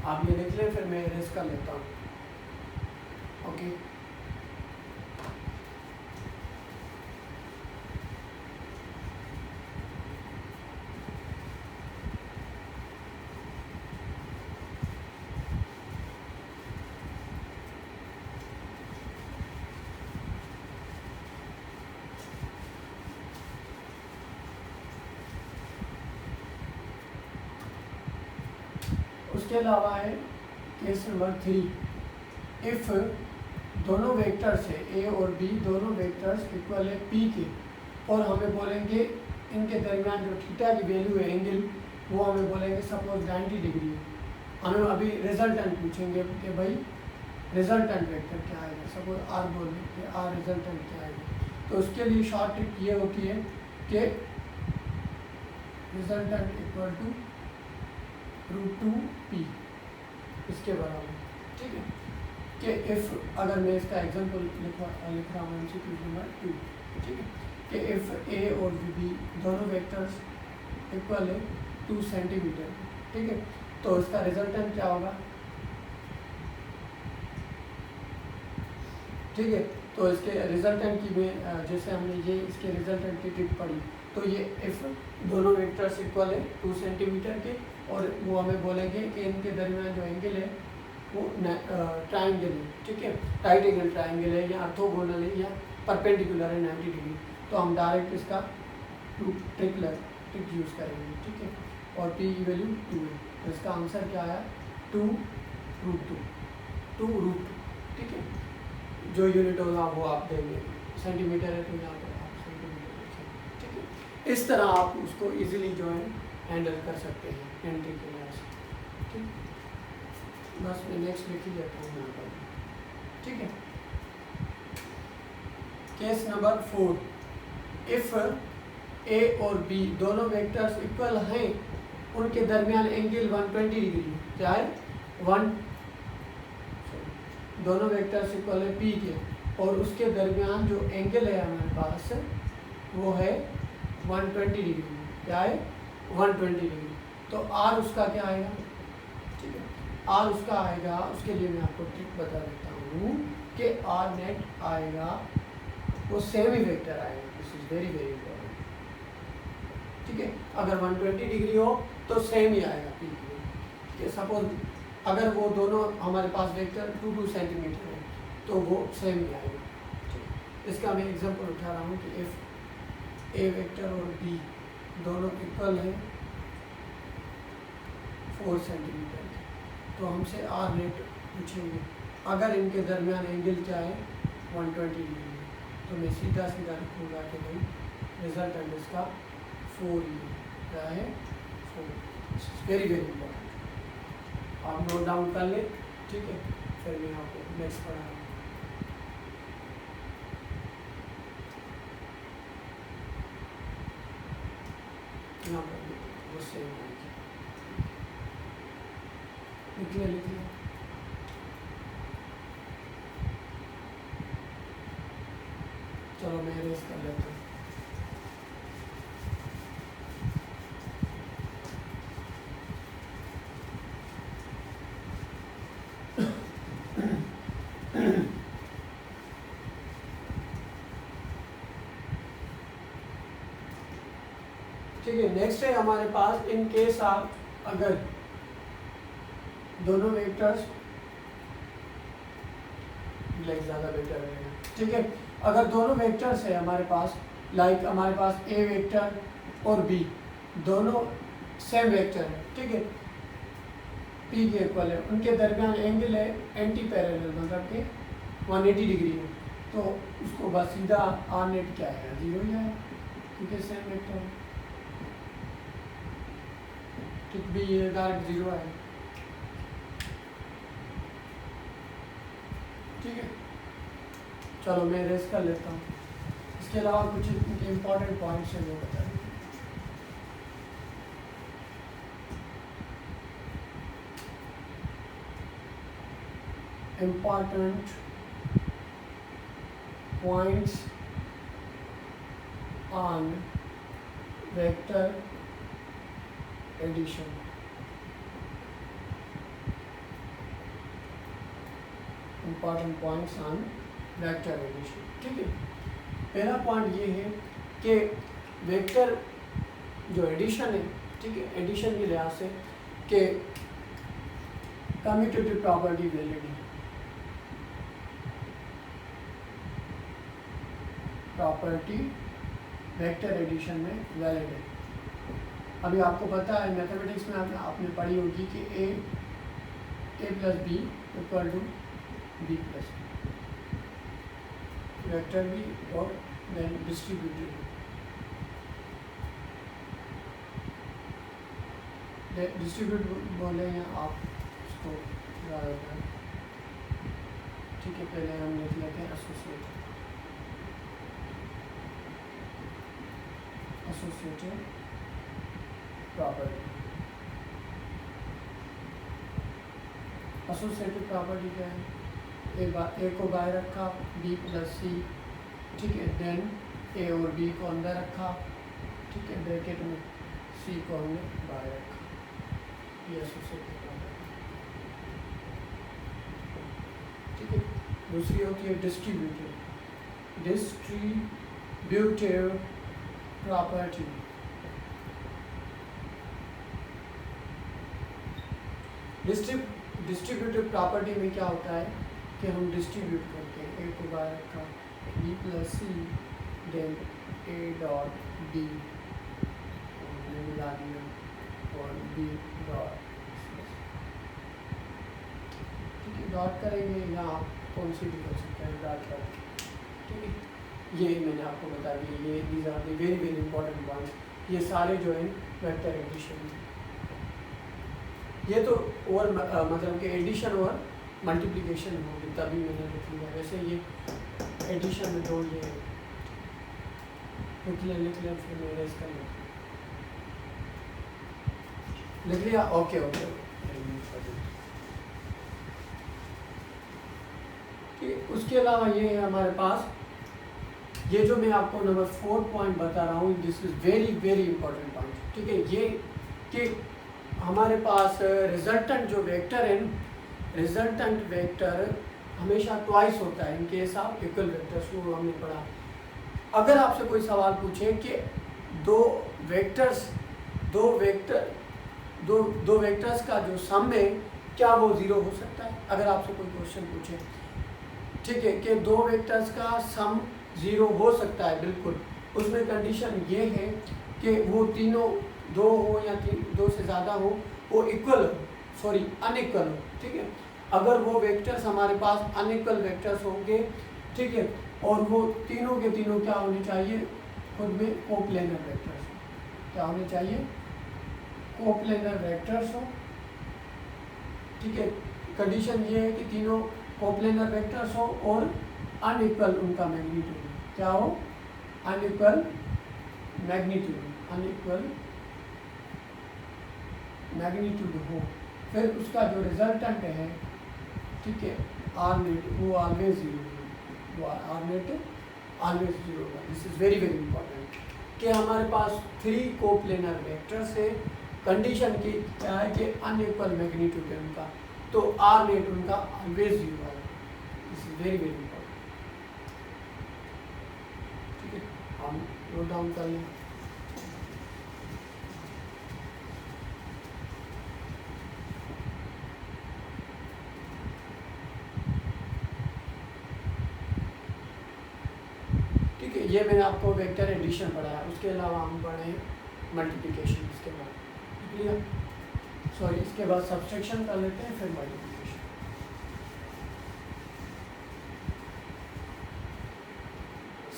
आप ये लिख लें, फिर मैं इरेज कर लेता हूँ। ओके, उसके अलावा है केस नंबर 3। इफ़ दोनों वेक्टर्स है a और b, दोनों वेक्टर्स इक्वल है p के, और हमें बोलेंगे इनके दरमियान जो थीटा की वैल्यू है एंगल, वो हमें बोलेंगे सपोज 90 डिग्री है। हमें अभी रिजल्टेंट पूछेंगे कि भाई रिजल्टेंट वेक्टर क्या आएगा, सपोज r बोल दें r रिजल्टेंट क्या आएगा। तो उसके लिए शॉर्ट ट्रिक ये होती है कि रिजल्टेंट इक्वल टू √2p इसके बराबर। ठीक है, कि इफ़, अगर मैं इसका एग्जांपल लिख रहा हूँ MCQ नंबर 2, ठीक है, कि इफ़ a और b दोनों वेक्टर्स इक्वल है 2 सेंटीमीटर, ठीक है, तो इसका रिजल्टेंट क्या होगा। ठीक है, तो इसके रिजल्टेंट की में जैसे हमने ये इसके रिजल्टेंट की ट्रिक पढ़ी, तो ये इफ़ दोनों वेक्टर्स इक्वल है 2 सेंटीमीटर के, और वो हमें बोलेंगे कि इनके दरमियान जो एंगल है वो ट्राइंगल है। ठीक है, राइट एंगल ट्राइंगल है, या ऑर्थोगोनल है, या परपेंडिकुलर है 90 डिग्री, तो हम डायरेक्ट इसका ट्रिक यूज़ करेंगे। ठीक है, और p की वैल्यू 2 है, तो इसका आंसर क्या आया, 2√2। ठीक है, जो यूनिट होगा वो आप देंगे, सेंटीमीटर है तो यहाँ पर आप सेंटीमीटर लिखेंगे। ठीक है, इस तरह आप उसको इजीली जो है हैंडल कर सकते हैं एंट्री के लिहाज से। ठीक, बस मैं नेक्स्ट लिख ही लेता हूँ यहाँ पर। ठीक है, केस नंबर 4। इफ़ a और b दोनों वेक्टर्स इक्वल हैं, उनके दरमियान एंगल 120 डिग्री, क्या है, दोनों वेक्टर्स इक्वल है p के, और उसके दरमियान जो एंगल है हमारे पास वो है 120 डिग्री, क्या है, 120 डिग्री। तो r उसका क्या आएगा। ठीक है, r उसका आएगा, उसके लिए मैं आपको ट्रिक बता देता हूँ कि r नेट आएगा वो सेमी वेक्टर आएगा। This is very very important. ठीक है। अगर 120 डिग्री हो तो सेम ही आएगा पी क्यू, ठीक है। सपोज अगर वो दोनों हमारे पास वेक्टर 2 सेंटीमीटर है तो वो सेम ही आएगा, ठीक है। इसका मैं एग्जांपल उठा रहा हूँ कि इफ़ ए वेक्टर और बी दोनों इक्वल है 4 सेंटीमीटर, तो हमसे आर नेट पूछेंगे। अगर इनके दरमियान एंगल क्या है 120 डिग्री, तो मैं सीधा सीधा लिखूँगा कि भाई रिजल्टेंट इसका 4 ही क्या है 4। वेरी वेरी इंपॉर्टेंट, आप नोट डाउन कर ले, ठीक है। फिर मैं आपको नेक्स्ट पढ़ा रहा हूँ। यहाँ पर वो सेम आएगी, लिख लिया। चलो मैं रेस कर लेता हूँ। ठीक है, नेक्स्ट है हमारे पास इन केस आप अगर दोनों वेक्टर्स, ब्लैक ज़्यादा बेटर रहेगा, ठीक है। अगर दोनों वेक्टर्स है हमारे पास, लाइक हमारे पास ए वेक्टर और बी दोनों सेम वेक्टर है, ठीक है, पी के इक्वल है, उनके दरमियान एंगल है एंटी पैरेलल, मतलब कि 180 डिग्री है, तो उसको बस सीधा आर नेट क्या है 0 ही आएगा, क्योंकि सेम वेक्टर है, ठीक। भी ये डायरेक्ट 0 आएगा, ठीक है। चलो मैं रेस कर लेता हूँ। इसके अलावा कुछ इम्पोर्टेंट पॉइंट्स हैं वो बता दें। Important points on vector addition. Important points on vector addition, ठीक है। पहला पॉइंट ये है कि वेक्टर जो एडिशन है, ठीक है, एडिशन के लिहाज से कि कम्यूटेटिव प्रॉपर्टी वैलिड है, प्रॉपर्टी वेक्टर एडिशन में वैलिड है। अभी आपको पता है मैथमेटिक्स में आपने पढ़ी होगी कि A plus B equal to B plus vector B और देन डिस्ट्रीब्यूटेड, डिस्ट्रीब्यूट बोले हैं आप उसको ज़्यादातर, ठीक है। पहले हम लिख लेते हैं एसोसिएटेड प्रॉपर्टी। एसोसिएटेड प्रॉपर्टी क्या है, ए को बाहर रखा बी प्लस सी, ठीक है, देन ए और बी को अंदर रखा, ठीक है, ब्रैकेट में सी को हमने बाहर रखा, ये एसोसिएटेड प्रॉपर्टी, ठीक है। दूसरी होती है डिस्ट्रीब्यूटिव प्रॉपर्टी। डिस्ट्रीब्यूटिव प्रॉपर्टी में क्या होता है कि हम डिस्ट्रीब्यूट करते हैं, ए को बाहर रखा B plus C, then A dot B मिला दिया और बी डॉट, ठीक है, डॉट करेंगे या आप कौन सी भी कर सकते हैं डॉट कर, ठीक है। ये मैंने आपको बता दिया, ये these are the very very important points. ये सारे जो है वेक्टर एडिशन, ये तो और मतलब कि एडिशन और मल्टीप्लिकेशन होगी तभी मैंने लिख लिया, वैसे ये एडिशन में दो ये लिख लिया फिर मैं रेस कर लिख लिया, ओके ओके, ठीक। उसके अलावा ये है हमारे पास, ये जो मैं आपको नंबर 4 पॉइंट बता रहा हूँ, this is very very important point, ठीक है। ये कि हमारे पास रिजल्टेंट जो वेक्टर है, रिजल्टेंट वेक्टर हमेशा ट्वाइस होता है in case of equal vectors, वो हमने पढ़ा। अगर आपसे कोई सवाल पूछे कि दो वेक्टर्स दो वेक्टर्स का जो सम है क्या वो ज़ीरो हो सकता है? अगर आपसे कोई क्वेश्चन पूछे, ठीक है, कि दो वेक्टर्स का सम ज़ीरो हो सकता है, बिल्कुल। उसमें कंडीशन ये है कि वो तीनों दो हो या दो से ज़्यादा हो, वो इक्वल हो, सॉरी अनइक्वल हो, ठीक है। अगर वो वेक्टर्स हमारे पास अनइक्वल वेक्टर्स होंगे, ठीक है, और वो तीनों के तीनों क्या होने चाहिए, खुद में कोप्लेनर वेक्टर्स। क्या होने चाहिए? कोप्लेनर वेक्टर्स हो, ठीक है। कंडीशन ये है कि तीनों कोप्लेनर वेक्टर्स हो और अनइक्वल उनका मैग्नीट्यूड। क्या हो? अनइक्वल मैग्नीट्यूड, अनइक्वल मैग्नीट्यूड हो। फिर उसका जो रिजल्टेंट है, ठीक है, आर नेट, वो ऑलवेज जीरो, वो आर नेट ऑलवेज जीरो होगा। This is very very important कि हमारे पास 3 कोप्लेनर वेक्टर्स है। कंडीशन की क्या है कि अनइक्वल मैग्नीट्यूड है उनका, तो आर नेट उनका ऑलवेज जीरो है। This is very very important, ठीक है। हम नोट डाउन कर लें। ये मैंने आपको वेक्टर एडिशन पढ़ाया, उसके अलावा हम पढ़े मल्टीप्लिकेशन। इसके बाद क्लियर, सॉरी, इसके बाद सब्सट्रैक्शन कर लेते हैं, फिर मल्टीप्लिकेशन।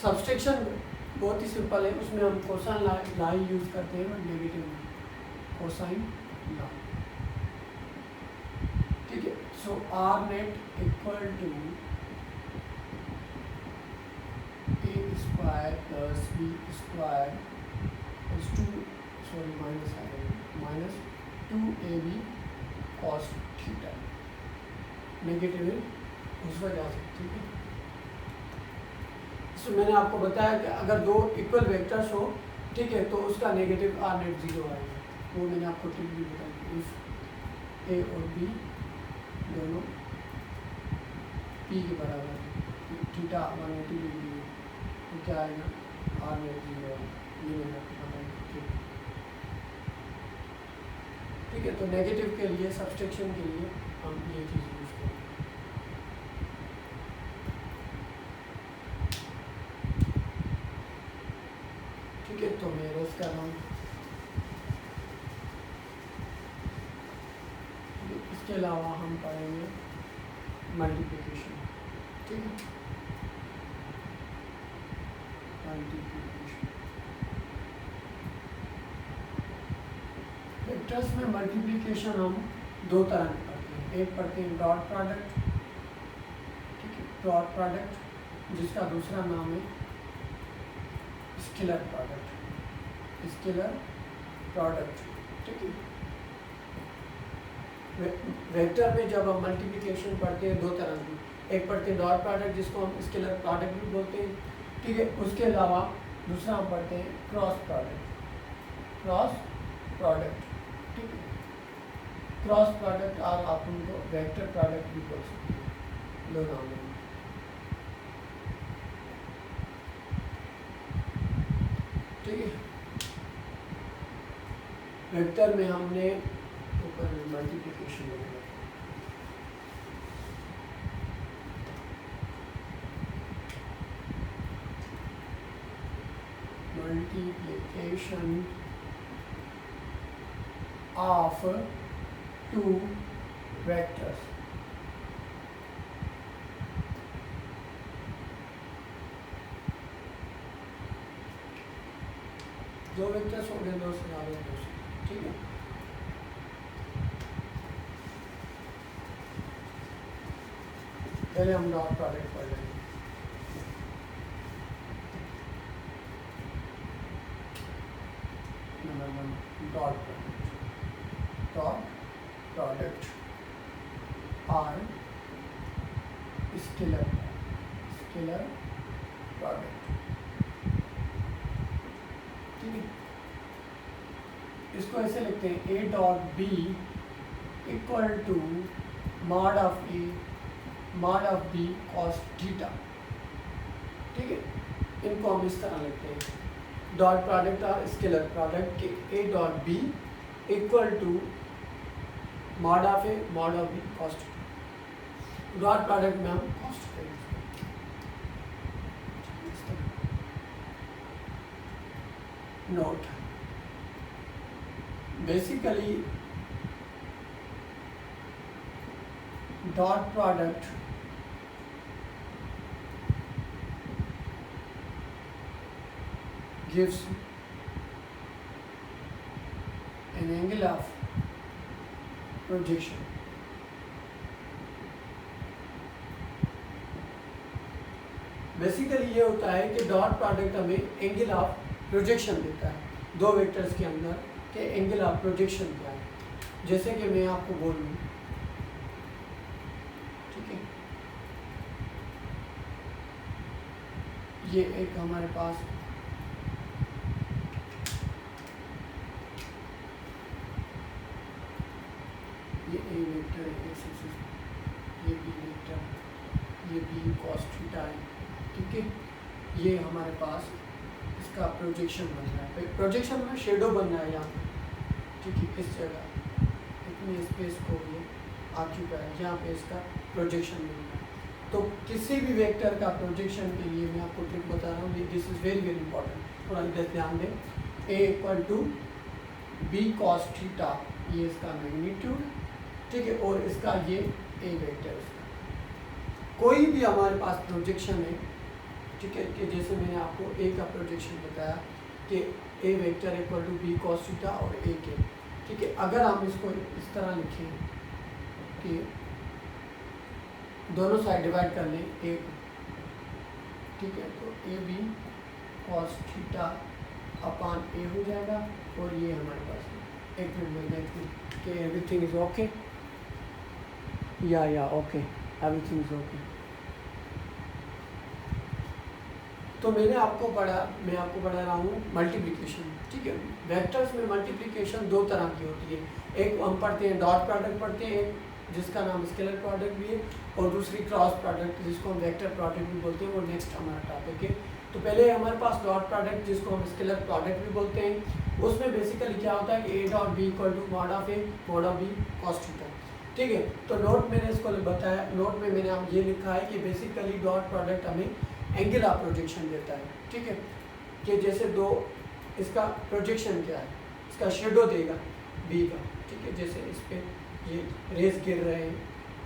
सब्सट्रैक्शन बहुत ही सिंपल है, उसमें हम कोसाइन ला यूज़ करते हैं, नेगेटिव कोसाइन ला, ठीक है। So R net equal to a square plus b square is 2, sorry, minus 2ab cos theta, negative है उस वजह से, ठीक है। तो मैंने आपको बताया कि अगर दो इक्वल वेक्टर्स हो, ठीक है, तो उसका नेगेटिव आर नेट जीरो आएगा। वो मैंने आपको ट्रिक भी बताई, इफ ए और बी दोनों पी के बराबर है, थीटा 180 डिग्री, तो क्या आएगा? आर नेट जीरो है। ये मैंने आपको बताया, ठीक है। तो नेगेटिव के लिए, सब्सट्रैक्शन के लिए हम ये चीज़ यूज़ करेंगे, ठीक है। तो मैं रोज कर रहा हूँ, इसके अलावा हम पढ़ेंगे मल्टीप्लिकेशन, ठीक है। वेक्टर्स में मल्टीप्लिकेशन हम दो तरह के पढ़ते हैं। एक पढ़ते हैं डॉट प्रोडक्ट, ठीक है, डॉट प्रोडक्ट, जिसका दूसरा नाम है स्केलर प्रोडक्ट, स्केलर प्रोडक्ट, ठीक है। वेक्टर में जब हम मल्टीप्लिकेशन पढ़ते हैं दो तरह की, एक पढ़ते हैं डॉट प्रोडक्ट, जिसको हम स्केलर प्रोडक्ट भी बोलते हैं, ठीक है। उसके अलावा दूसरा हम पढ़ते हैं क्रॉस प्रोडक्ट, क्रॉस प्रोडक्ट, ठीक है। क्रॉस प्रोडक्ट और आप उनको वेक्टर प्रोडक्ट भी बोल सकते हैं, दो नाम हैं, ठीक है। वेक्टर में हमने ऊपर मल्टीप्लिकेशन लिखा, multiplication of two vectors, दो वेक्टर्स हो गए, दो से ज़्यादा वेक्टर्स, ठीक है। पहले हम डॉट प्रोडक्ट पढ़ लेंगे। Number 1, dot product, dot product और स्केलर, स्केलर प्रोडक्ट, ठीक है। इसको ऐसे लिखते हैं, A dot B equal to mod of A mod of B cos theta, ठीक है। इनको हम इस तरह लिखते हैं, डॉट प्रोडक्ट और स्केलर प्रोडक्ट के A dot B equal to mod of A mod of B cos. Dot product में हम कॉस्ट करेंगे। Note, basically dot product gives an angle of projection. Basically ये होता है कि डॉट प्रोडक्ट हमें एंगल ऑफ प्रोजेक्शन देता है, दो वेक्टर्स के अंदर के एंगल ऑफ प्रोजेक्शन क्या है। जैसे कि मैं आपको बोलूँ, ठीक है, ये एक हमारे पास ये ए वेक्टर है, ये बी वेक्टर, ये बी कॉस थीटा है, ठीक है। ये हमारे पास इसका प्रोजेक्शन बन रहा है, प्रोजेक्शन में शेडो बन रहा है यहाँ पे, ठीक है। इस जगह इतने स्पेस को ये ऑक्यूपाई है, यहाँ पे इसका प्रोजेक्शन बन रहा है। तो किसी भी वेक्टर का प्रोजेक्शन के लिए मैं आपको ट्रिक बता रहा हूँ, this is very very important, थोड़ा इधर ध्यान दें। A equal to B cos theta, ये इसका मैग्नीट्यूड, ठीक है, और इसका ये ए वेक्टर इसका। कोई भी हमारे पास प्रोजेक्शन है, ठीक है, कि जैसे मैंने आपको ए का प्रोजेक्शन बताया कि A vector equal to B cos theta और ए के, ठीक है। अगर हम इसको इस तरह लिखें कि दोनों साइड डिवाइड कर लें ए, ठीक है, तो A B cos theta upon A हो जाएगा, और ये हमारे पास एक मिनट में देखते कि एवरीथिंग इज ओके, या ओके, एवरीथिंग इज ओके। तो मैं आपको पढ़ा रहा हूँ मल्टीप्लिकेशन, ठीक है। वेक्टर्स में मल्टीप्लिकेशन दो तरह की होती है, एक हम पढ़ते हैं डॉट प्रोडक्ट पढ़ते हैं, एक जिसका नाम स्केलर प्रोडक्ट भी है, और दूसरी क्रॉस प्रोडक्ट जिसको हम वेक्टर प्रोडक्ट भी बोलते हैं, वो नेक्स्ट हमारा टॉपिक है। तो पहले हमारे पास डॉट प्रोडक्ट जिसको हम स्केलर प्रोडक्ट भी बोलते हैं, उसमें बेसिकली क्या होता है कि A dot B equal to mod of A mod of B cos theta, ठीक है। तो नोट मैंने इसको बताया, नोट में मैंने आप ये लिखा है कि बेसिकली डॉट प्रोडक्ट हमें एंगल ऑफ प्रोजेक्शन देता है, ठीक है, कि जैसे दो, इसका प्रोजेक्शन क्या है, इसका शेडो देगा बी का, ठीक है। जैसे इस पर ये रेस गिर रहे हैं,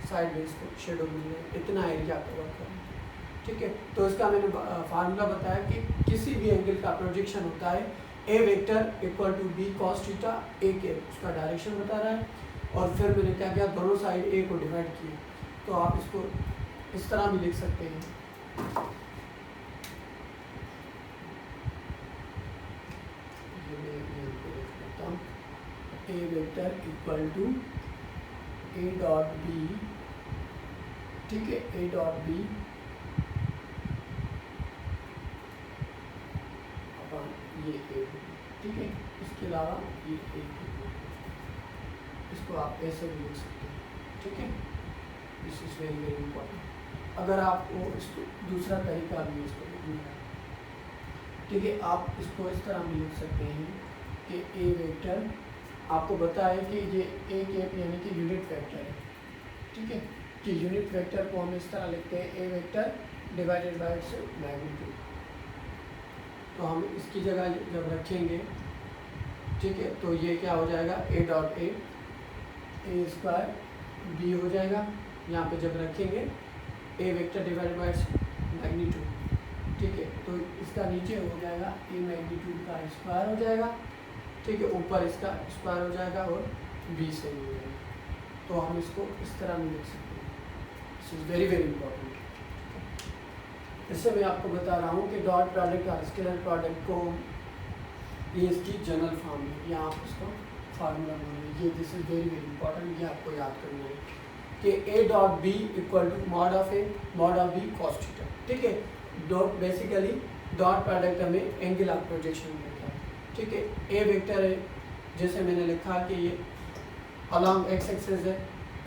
साइड में इसको शेडो मिल रहे हैं, इतना एरिया कवर कर रहे हैं, ठीक है। तो इसका मैंने फार्मूला बताया कि किसी भी एंगल का प्रोजेक्शन होता है A vector equal to B cos theta, A के उसका डायरेक्शन बता रहा है, और फिर मैंने क्या किया, दोनों साइड ए को डिवाइड किया। तो आप इसको इस तरह भी लिख सकते हैं, A vector equal to A dot B, ठीक है, ए डॉट बी अपन ये ए, ठीक है। इसके अलावा ये ए, इसको आप ऐसे भी लिख सकते हैं, ठीक है। This is very very important. अगर आपको इसको दूसरा तरीका भी इसको लिखना है, ठीक है, आप इसको इस तरह भी लिख सकते हैं कि ए वेक्टर आपको पता है कि ये ए कैप यानी कि यूनिट वेक्टर है, ठीक है, कि यूनिट वेक्टर को हम इस तरह लिखते हैं A vector divided by its magnitude. तो हम इसकी जगह जब रखेंगे, ठीक है, तो ये क्या हो जाएगा, A dot A square B हो जाएगा। यहाँ पे जब रखेंगे A vector divided by its magnitude, ठीक है, तो इसका नीचे हो जाएगा ए मैग्नीट्यूड का स्क्वायर हो जाएगा, ठीक है, ऊपर इसका स्क्वायर हो जाएगा और बी से हो जाएगा। तो हम इसको इस तरह में लिख सकते हैं। This is very very important. इससे मैं आपको बता रहा हूँ कि डॉट प्रोडक्ट और स्केलर प्रोडक्ट को, ये इसकी जनरल फॉर्म है, या आप इसको फार्मूला बोलेंगे, ये this is very very important, ये आपको याद करना है कि A dot B equal to mod of A mod of B cos theta, ठीक है। डॉट बेसिकली डॉट प्रोडक्ट हमें एंगल ऑफ प्रोजेक्शन देता है, ठीक है। ए वेक्टर है, जैसे मैंने लिखा कि ये अलॉन्ग एक्स एक्सिस है,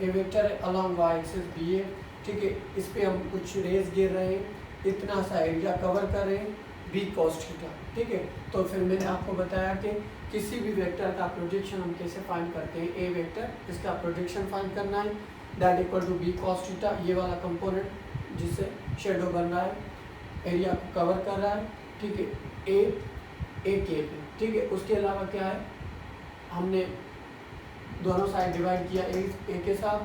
ए वेक्टर है अलॉन्ग वाई एक्सिस बी है, ठीक है। इस पे हम कुछ रेस गिर रहे हैं, इतना सा एरिया कवर कर रहे हैं, बी कॉस थीटा। ठीक है, तो फिर मैंने आपको बताया कि किसी भी वेक्टर का प्रोजेक्शन हम कैसे फाइंड करते हैं। ए वेक्टर, इसका प्रोजेक्शन फाइंड करना है, that equal to B cos theta, ये वाला कंपोनेंट जिससे शेडो बन रहा है, एरिया को कवर कर रहा है। ठीक है, ए के पे। ठीक है, उसके अलावा क्या है, हमने दोनों साइड डिवाइड किया ए के साथ।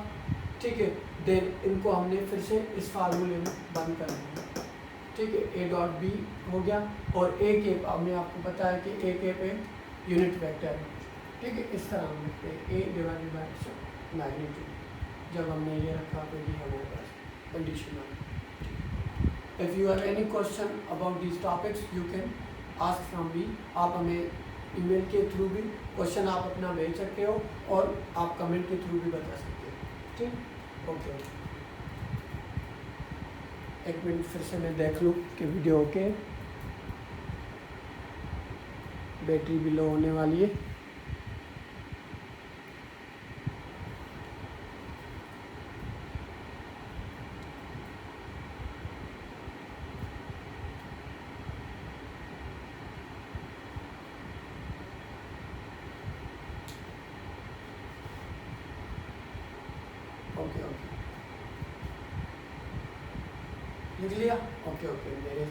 ठीक है, देन इनको हमने फिर से इस फार्मूले में बंद कर दिया। ठीक है, ए डॉट बी हो गया, और ए के हमने आपको बताया कि ए के पे यूनिट वेक्टर है। ठीक है, इस तरह हम लिखते हैं ए डिवाइडेड बाय मैग्नीट्यूड। जब हमने ये रखा तो ये हमारे पास कंडीशन है। If you have any question about these topics you can ask from me. आप हमें ईमेल के थ्रू भी क्वेश्चन आप अपना भेज सकते हो, और आप कमेंट के थ्रू भी बता सकते हो। ठीक, ओके। एक मिनट फिर से मैं देख लूँ कि वीडियो ओके, बैटरी भी लो होने वाली है। ओके ओके, लिख लिया? ओके ओके, मेरे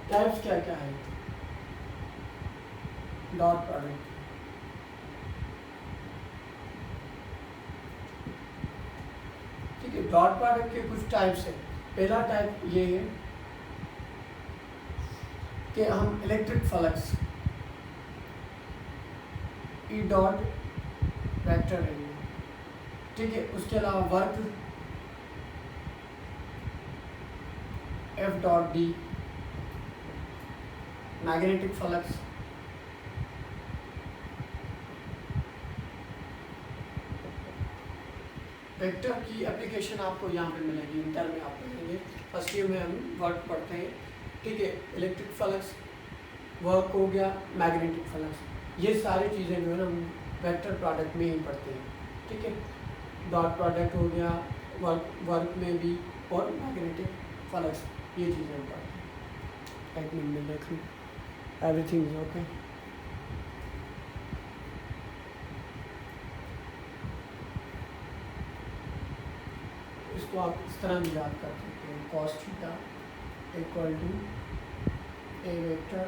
टाइप्स क्या क्या है? डॉट प्रोडक्ट, ठीक है, डॉट प्रोडक्ट के कुछ टाइप्स है। पहला टाइप ये है कि हम electric flux E dot vector area, ठीक है, उसके अलावा work F dot D, magnetic flux vector की एप्लीकेशन आपको यहाँ पे मिलेगी, इंटर में आप पढ़ेंगे। फर्स्ट ईयर में हम वर्क पढ़ते हैं। ठीक है, इलेक्ट्रिक फ्लक्स, वर्क हो गया, मैग्नेटिक फ्लक्स, ये सारी चीज़ें जो है ना हम वेक्टर प्रोडक्ट में ही पढ़ते हैं। ठीक है, डॉट प्रोडक्ट हो गया, वर्क में भी, और मैग्नेटिक फ्लक्स, ये चीज़ें हम पढ़ते हैं। एक मिनट में देख लूँ, एवरीथिंग इज ओके। इसको आप इस तरह भी याद कर सकते हैं, cos theta equal to A vector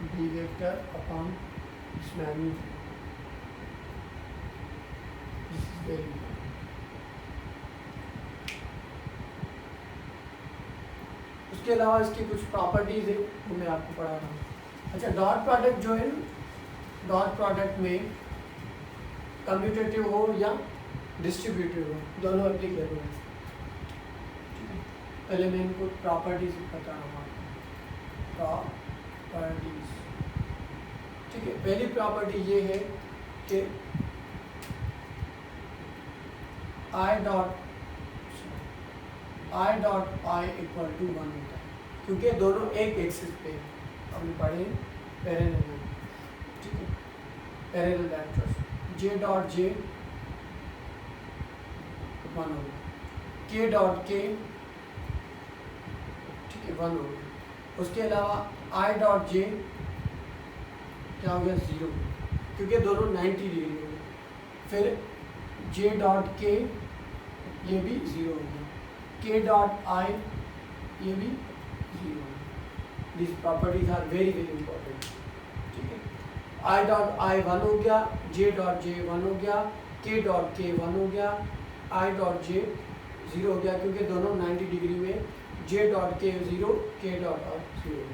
B vector upon इस magnitude. This is very important. उसके अलावा इसकी कुछ प्रॉपर्टीज है वो मैं आपको पढ़ा रहा हूँ। अच्छा, डॉट प्रोडक्ट जो है, डॉट प्रोडक्ट में कम्यूटेटिव हो या डिस्ट्रीब्यूटिव हो, दोनों एप्लीकेबल है। पहले मैं इनको प्रॉपर्टीज बता रहा हूँ। प्रॉपर्टीज, ठीक है, पहली प्रॉपर्टी ये है कि I dot I equal to 1 होता है, क्योंकि दोनों एक एक्सिस पे हमने पढ़े पैरेलल में। ठीक है, parallel vectors, J dot J 1 होगा, के डॉट के 1 हो गया। उसके अलावा आई डॉट जे क्या हो गया, 0, क्योंकि दोनों 90 डिग्री हो गए। फिर जे डॉट के ये भी 0 हो गया, के डॉट आई ये भी 0 हो गया। This properties are very very important. ठीक है, आई डॉट आई 1 हो गया, जे डॉट जे 1 हो गया, के डॉट के 1 हो गया, आई डॉट जे 0 हो गया, क्योंकि दोनों 90 डिग्री में, जे डॉट के 0, के dot are 0।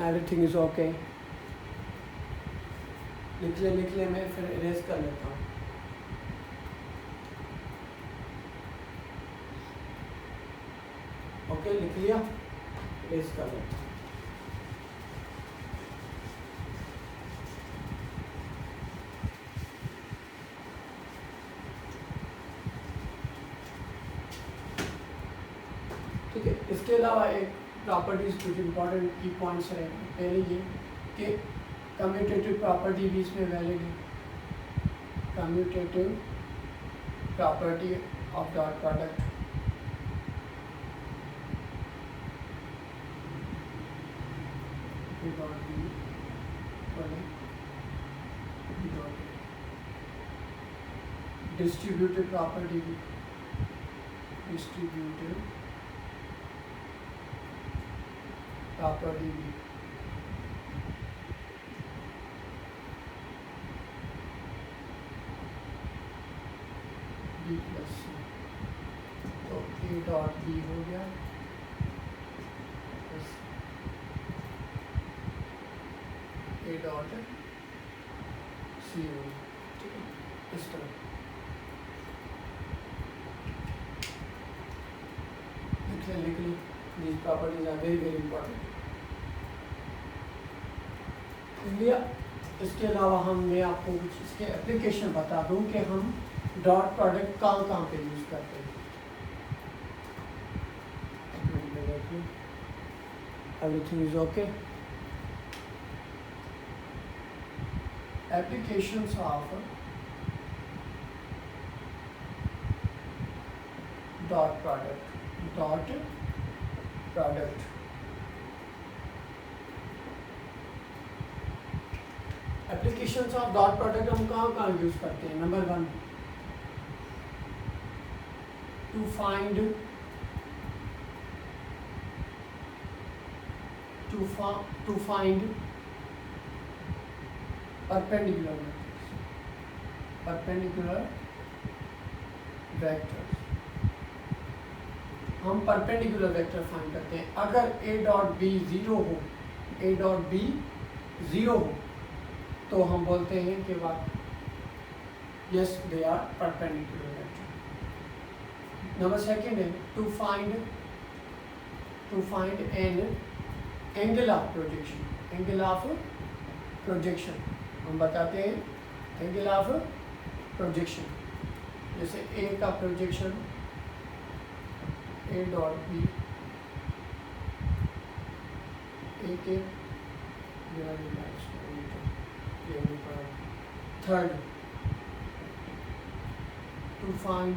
Everything is okay. लिख ले, मैं फिर इरेज कर लेता हूँ। ओके, लिख लिया, इरेज कर लेता हूँ। ठीक है। इसके अलावा एक प्रॉपर्टीज़ कुछ इंपॉर्टेंट की पॉइंट्स रहेंगे। पहले ये कि कम्यूटेटिव प्रॉपर्टी भी इसमें वैलिड है। Commutative property of dot product, distributive property भी, डिस्ट्रीब्यूटिव प्रॉपर्टी भी बी प्लस सी, तो ए डॉट बी हो गया ए डॉट सी हो गया, ठीक है। इस तरह लिख ली। These properties are very very important। इसलिए इसके अलावा मैं आपको कुछ इसके एप्लीकेशन बता दूं कि हम डॉट प्रोडक्ट कहाँ कहाँ पे यूज़ करते हैं। Everything is okay. Applications of dot product, dot product, applications of dot product हम कहाँ कहाँ यूज करते हैं। Number 1, to find perpendicular vectors. हम परपेंडिकुलर वेक्टर फाइंड करते हैं। अगर a डॉट बी ज़ीरो हो तो हम बोलते हैं कि what is they are perpendicular vector. Number 2 है to find an angle of projection. हम बताते हैं एंगल ऑफ प्रोजेक्शन, जैसे ए का projection A dot B A के third, to find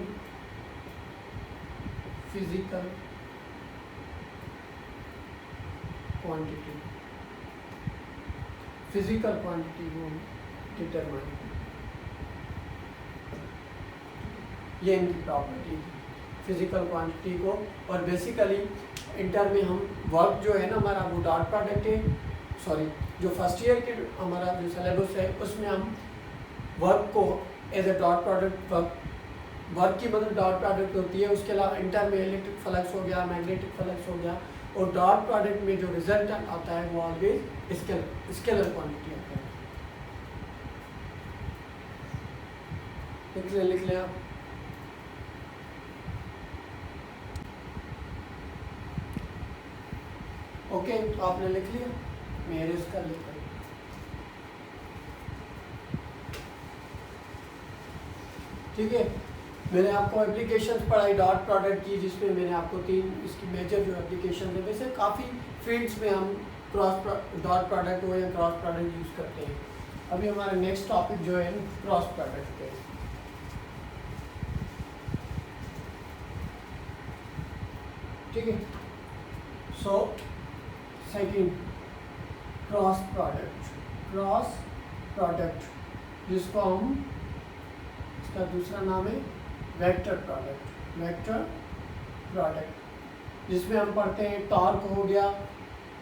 physical quantity को डिटरमाइन, ये इनकी प्रॉपर्टी फिजिकल क्वांटिटी को। और बेसिकली इंटर में हम वर्क जो है ना हमारा वो डॉट प्रोडक्ट है, सॉरी जो फर्स्ट ईयर के हमारा जो सिलेबस है उसमें हम वर्क को as a dot product work की मतलब डॉट प्रोडक्ट होती है। उसके अलावा इंटर में इलेक्ट्रिक फ्लक्स हो गया, मैग्नेटिक फ्लक्स हो गया, और डॉट प्रोडक्ट में जो रिजल्ट आता है वो ऑलवेज स्केलर क्वांटिटी आता है। लिख लें आप। ओके, तो आपने लिख लिया, मैं एरेज कर लेता हूँ। ठीक है, मैंने आपको एप्लीकेशंस पढ़ाई डॉट प्रोडक्ट की, जिसमें मैंने आपको 3 इसकी मेजर जो एप्लीकेशन है, वैसे काफ़ी फील्ड्स में हम डॉट प्रोडक्ट हो या क्रॉस प्रोडक्ट यूज़ करते हैं। अभी हमारा नेक्स्ट टॉपिक जो है क्रॉस प्रोडक्ट है। ठीक है, सो सेकंड क्रॉस प्रोडक्ट जिसको हम, इसका दूसरा नाम है वेक्टर प्रोडक्ट, जिसमें हम पढ़ते हैं टॉर्क हो गया,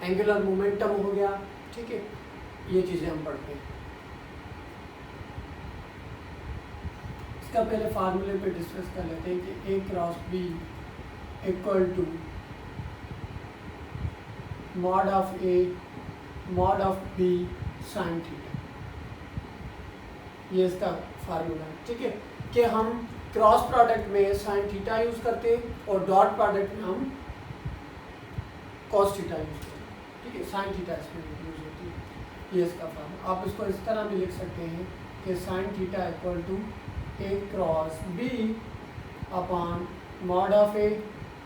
एंगुलर मोमेंटम हो गया। ठीक है, ये चीज़ें हम पढ़ते हैं। इसका पहले फार्मूले पे डिस्कस कर लेते हैं कि A cross B equal to mod of A mod of B sine theta. ये इसका फार्मूला है। ठीक है, कि हम क्रॉस प्रोडक्ट में साइन थीटा यूज़ करते हैं और डॉट प्रोडक्ट में हम कॉस थीटा यूज़ करते हैं। ठीक है, साइन थीटा इसमें यूज़ होती है। ये इसका फार्मूला। आप इसको इस तरह भी लिख सकते हैं कि sine theta equal to A cross B upon mod of A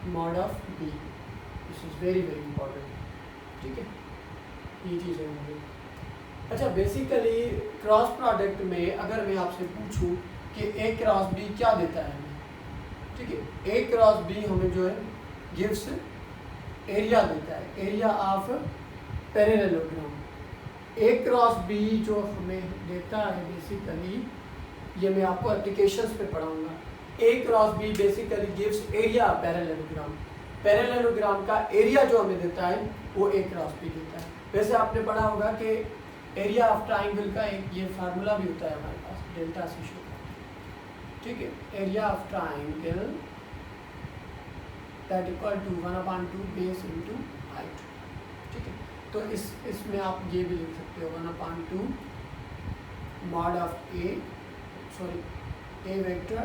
mod of B. This is very very important, ठीक है, ये चीज़ें होंगी। अच्छा, बेसिकली क्रॉस प्रोडक्ट में अगर मैं आपसे पूछूं कि ए क्रॉस बी क्या देता है हमें, ठीक है, ए क्रॉस बी हमें जो है गिव्स एरिया देता है, area of parallelogram. A cross B जो हमें देता है बेसिकली, ये मैं आपको एप्लीकेशंस पे पढ़ाऊंगा। A cross B basically gives area of parallelogram. Parallelogram का एरिया जो हमें देता है वो ए क्रॉस बी देता है। वैसे आपने पढ़ा होगा कि एरिया ऑफ ट्राइंगल का एक ये फार्मूला भी होता है हमारे पास, डेल्टा सी शो, ठीक है, area of triangle that equal to 1/2 base into height, ठीक है। तो इसमें आप ये भी लिख सकते हो 1/2 mod of A vector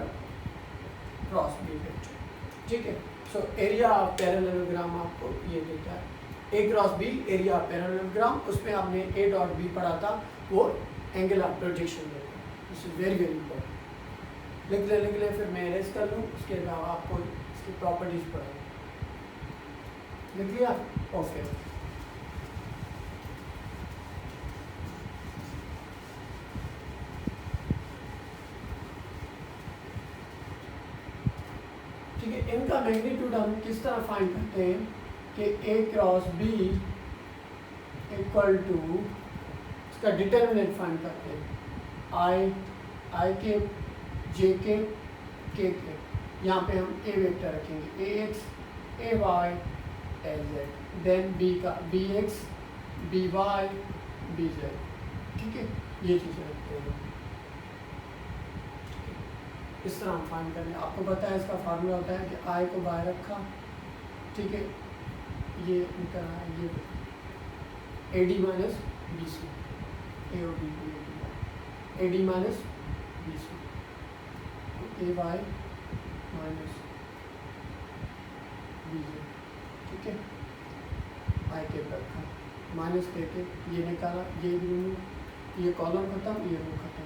cross B vector, ठीक है। सो एरिया ऑफ पैरेललोग्राम आपको ये देता है, A cross B area of parallelogram. उसमें आपने ए डॉट बी पढ़ा था, वो एंगल ऑफ प्रोजेक्शन देता है। This is very very important. लिख ले फिर मैं अरेस्ट कर लूँ, उसके अलावा आपको इसकी प्रॉपर्टीज पढ़ा लिख लिया, ओके। ठीक है, इनका मैग्नीट्यूड हम किस तरह फाइंड करते हैं कि A cross B equal to, इसका डिटर्मिनेंट फाइंड करते हैं, आई के जे के यहाँ पे हम ए वेक्टर रखेंगे, A X A Y A Z, then B का B X B Y B Z, ठीक है, ये चीज़ें रखते हैं। इस तरह हम फाइंड करें। आपको पता है इसका फार्मूला होता है कि आई को बाय रखा, ठीक है, ये इनका ये A D minus B C, A और B A D minus B C, A Y minus B J, ठीक है, आई के रखा माइनस के ये निकाला, ये भी ये कॉलम खत्म, ये रो खत्म,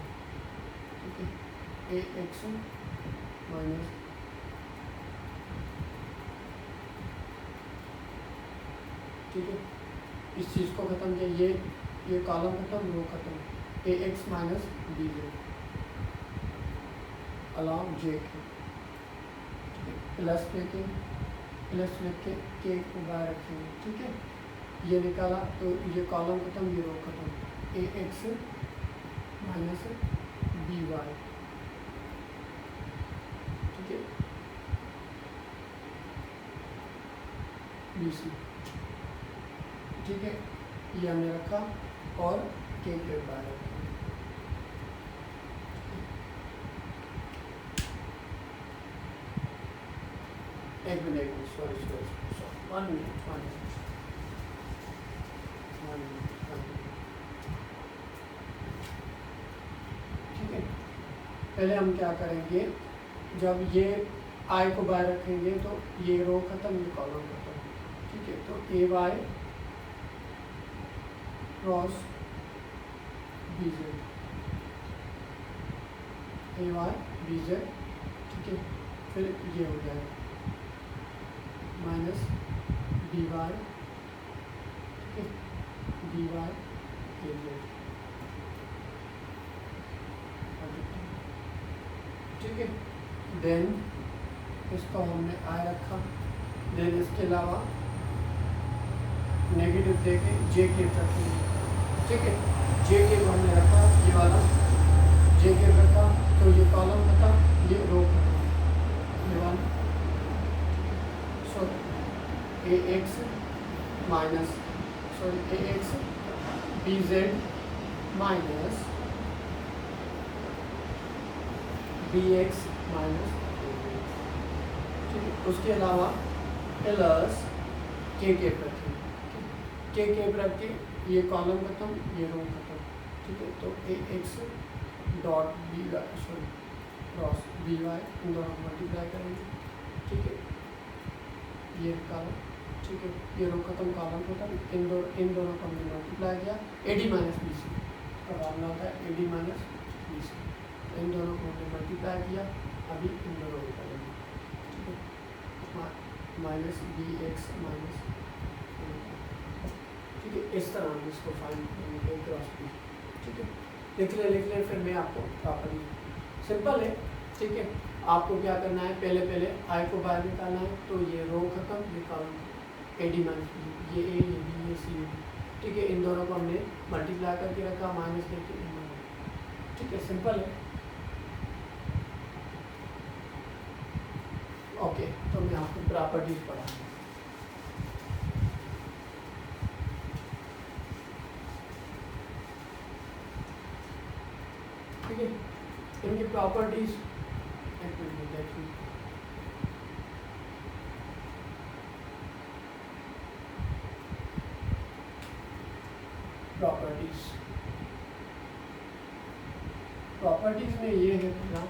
ठीक है, ए एक्स माइनस ठीक है, इस चीज़ को खत्म किया, ये कॉलम खत्म, रो खत्म, A X minus B J along J के, प्लस लेके के को बाहर रखेंगे, ठीक है, ये निकाला तो ये कॉलम खत्म, ये रो खत्म, A X minus B Y, ठीक है, बी सी, ठीक है, ये हमने रखा और के बाहर रखा। एक मिनट, सॉरी 1 मिनट, ठीक है। पहले हम क्या करेंगे, जब ये आई को बाहर रखेंगे तो ये रो खत्म, ये कॉलम खत्म, ठीक है, तो A Y cross B Z, A Y B Z, ठीक है, फिर ये हो जाएगा माइनस बी वाई, ठीक है, बी वाई ए जेड, ठीक है, देन इसको हमने आई रखा, देन इसके अलावा नेगेटिव देके जे के रखेंगे, ठीक है, जे के को हमने रखा, ये वाला जे के रखा, तो ये कॉलम था, ये रो था, ये वाला, sorry A X minus sorry A X B Z minus B X minus, ठीक है, उसके अलावा प्लस के रखें, के रख के ये कॉलम खत्म, ये रो खत्म, ठीक है, तो A X dot B Y sorry cross B Y, इन दोनों को मल्टीप्लाई करेंगे, ठीक है, ये कॉलम, ठीक है, ये रो खत्म, कॉलम खत्म, इन दोनों को हमने मल्टीप्लाई किया, A D minus B C का फॉर्मूला होता है, A D minus B C, इन दोनों को हमने मल्टीप्लाई किया, अभी इन दोनों को करेंगे, ठीक है, माइनस बी एक्स माइनस, ठीक है। इस तरह हम इसको फाइंड करेंगे ए क्रॉस बी, ठीक है। लिख ले फिर मैं आपको प्रॉपर्टी, सिंपल है, ठीक है। आपको क्या करना है, पहले आई को बाहर निकालना है, तो ये रो खत्म, ये column, A D minus B, ये ए, ये बी, ये सी, ये डी, ठीक है। इन दोनों को हमने मल्टीप्लाई करके रखा, माइनस करके, ठीक है, सिंपल है। ओके, तो मैं आपको प्रॉपर्टीज पढ़ा, ठीक है। इनकी प्रॉपर्टीज प्रॉपर्टीज में ये है ना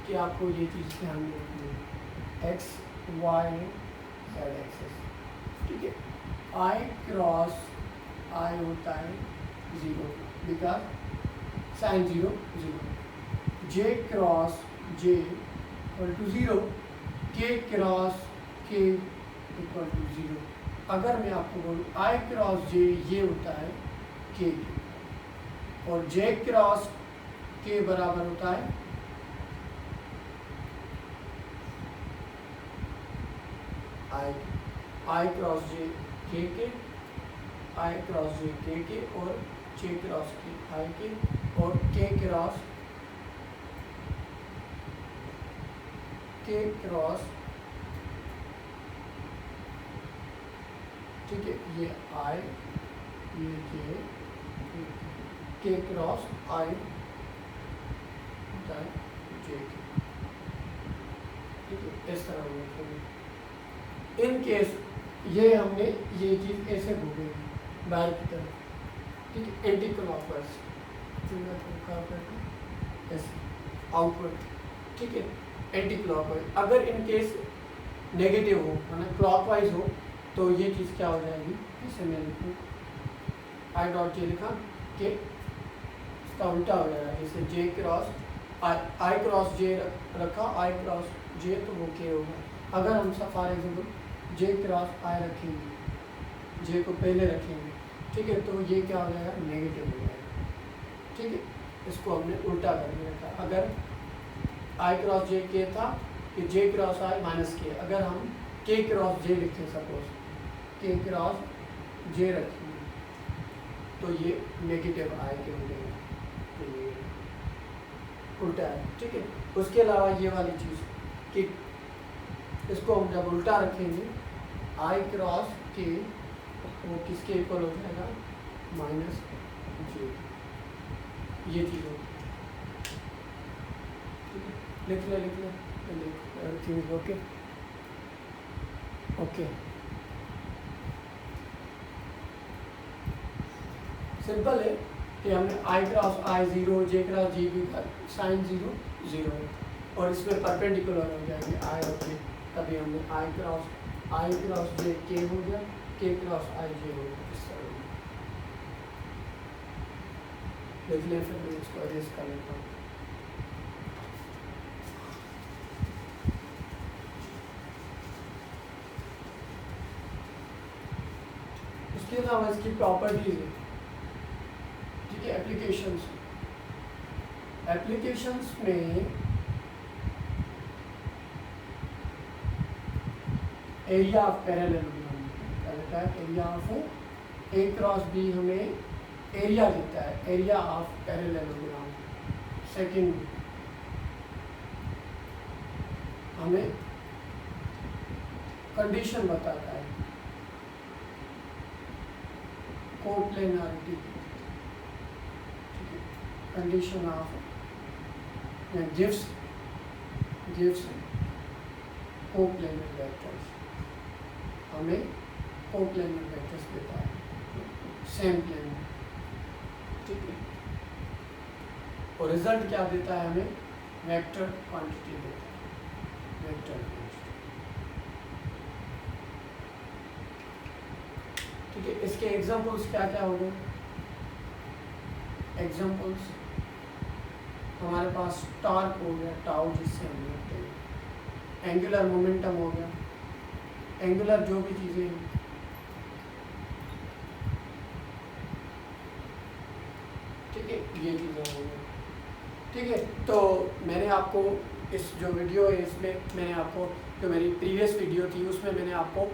कि आपको ये चीज़ ध्यान में रखनी है, एक्स वाई जेड एक्सेस, ठीक है। आई क्रॉस आई होता है 0 because sine 0 0, J cross J equal to 0, K cross के इक्वल टू 0। अगर मैं आपको बोलूँ आई क्रॉस जे ये होता है के, और जे क्रॉस के बराबर होता है आई क्रॉस जे के, आई क्रॉस जे के और जे क्रॉस के आई के, और के क्रॉस ठीक है, ये आई, ये के क्रॉस आई होता है जे के, ठीक है। इस तरह हम इन केस ये हमने ये चीज़ ऐसे घूमेगी बाहर की तरफ, ठीक है, एंटी क्लॉकवाइज, ऐसे आउटवर्ड, ठीक है, एंटी क्लॉकवाइज। अगर इन केस नेगेटिव हो, मतलब क्लॉकवाइज हो, तो ये चीज़ क्या हो जाएगी, इसे मैं लिखूँ आई डॉट जे लिखा कि इसका उल्टा हो जाएगा, जैसे जे क्रॉस आई क्रॉस जे रखा, आई क्रॉस जे, तो वो के होगा। अगर हम फॉर एग्जाम्पल जे क्रॉस आई रखेंगे, जे को पहले रखेंगे, ठीक है, तो ये क्या हो जाएगा, नेगेटिव हो जाएगा, ठीक है। इसको हमने उल्टा करके रखा। अगर आई क्रॉस जे के था कि जे क्रॉस आई माइनस के, अगर हम के क्रॉस जे लिखें, सपोज के क्रॉस जे रखेंगे, तो ये नेगेटिव आई के हो जाएगा, तो ये उल्टा है, ठीक है। उसके अलावा ये वाली चीज़ कि इसको हम जब उल्टा रखेंगे, आई क्रॉस के वो किसके इक्वल हो जाएगा, माइनस जे, ये चीज़ होगी, लिख ले एवरीथिंग ओके, ओके, सिंपल है कि हमने आई क्रॉस आई 0, जे क्रॉस जी भी साइन 0 0 है, और इसमें परपेंडिकुलर हो जाएंगे आई और जे, तभी हमने आई क्रॉस जे के हो गया, के क्रॉस आई जे हो गया, इस तरह देख लें। फिर मैं इसको अरेज कर लेता हूँ। इसके अलावा इसकी प्रॉपर्टीज है, ठीक है। एप्लीकेशंस में एरिया ऑफ पैरेललोग्राम क्या देता है, area of A cross B हमें एरिया देता है, एरिया ऑफ पैरेललोग्राम। सेकंड हमें कंडीशन बताता है coplanarity, condition of gives coplanar vectors, हमें कोप्लेनर वेक्टर्स देता है सेम प्लेन में, ठीक है। और रिजल्ट क्या देता है, हमें वेक्टर क्वांटिटी देता है, वेक्टर क्वांटिटी, ठीक है। इसके एग्जांपल्स क्या क्या हो गए, एग्जांपल्स हमारे पास टॉर्क हो गया, टाउ जिससे हम लिखते हैं, एंगुलर मोमेंटम हो गया, एंगुलर जो भी चीज़ें हैं। ठीक है, ये चीज़ें होंगी। ठीक है, तो मैंने आपको इस जो वीडियो है इसमें मैंने आपको जो मेरी प्रीवियस वीडियो थी उसमें मैंने आपको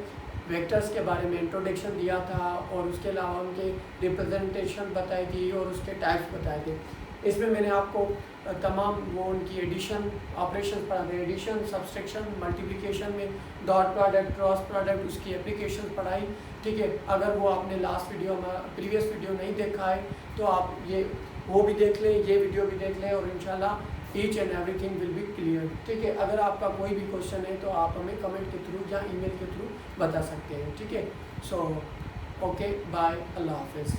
वेक्टर्स के बारे में इंट्रोडक्शन दिया था और उसके अलावा उनके रिप्रेजेंटेशन बताई थी और उसके टाइप्स बताए थे। इसमें मैंने आपको तमाम वो उनकी एडिशन ऑपरेशन पढ़ाए, एडिशन, सब्सट्रैक्शन, मल्टीप्लिकेशन में डॉट प्रोडक्ट, क्रॉस प्रोडक्ट, उसकी एप्लीकेशन पढ़ाई। ठीक है, अगर वो आपने लास्ट वीडियो प्रीवियस वीडियो नहीं देखा है तो आप ये वो भी देख लें, ये वीडियो भी देख लें और इंशाल्लाह each and everything will be clear. ठीक है, अगर आपका कोई भी क्वेश्चन है तो आप हमें कमेंट के थ्रू या ईमेल के थ्रू बता सकते हैं। ठीक है, सो ओके, बाय, अल्लाह हाफिज़।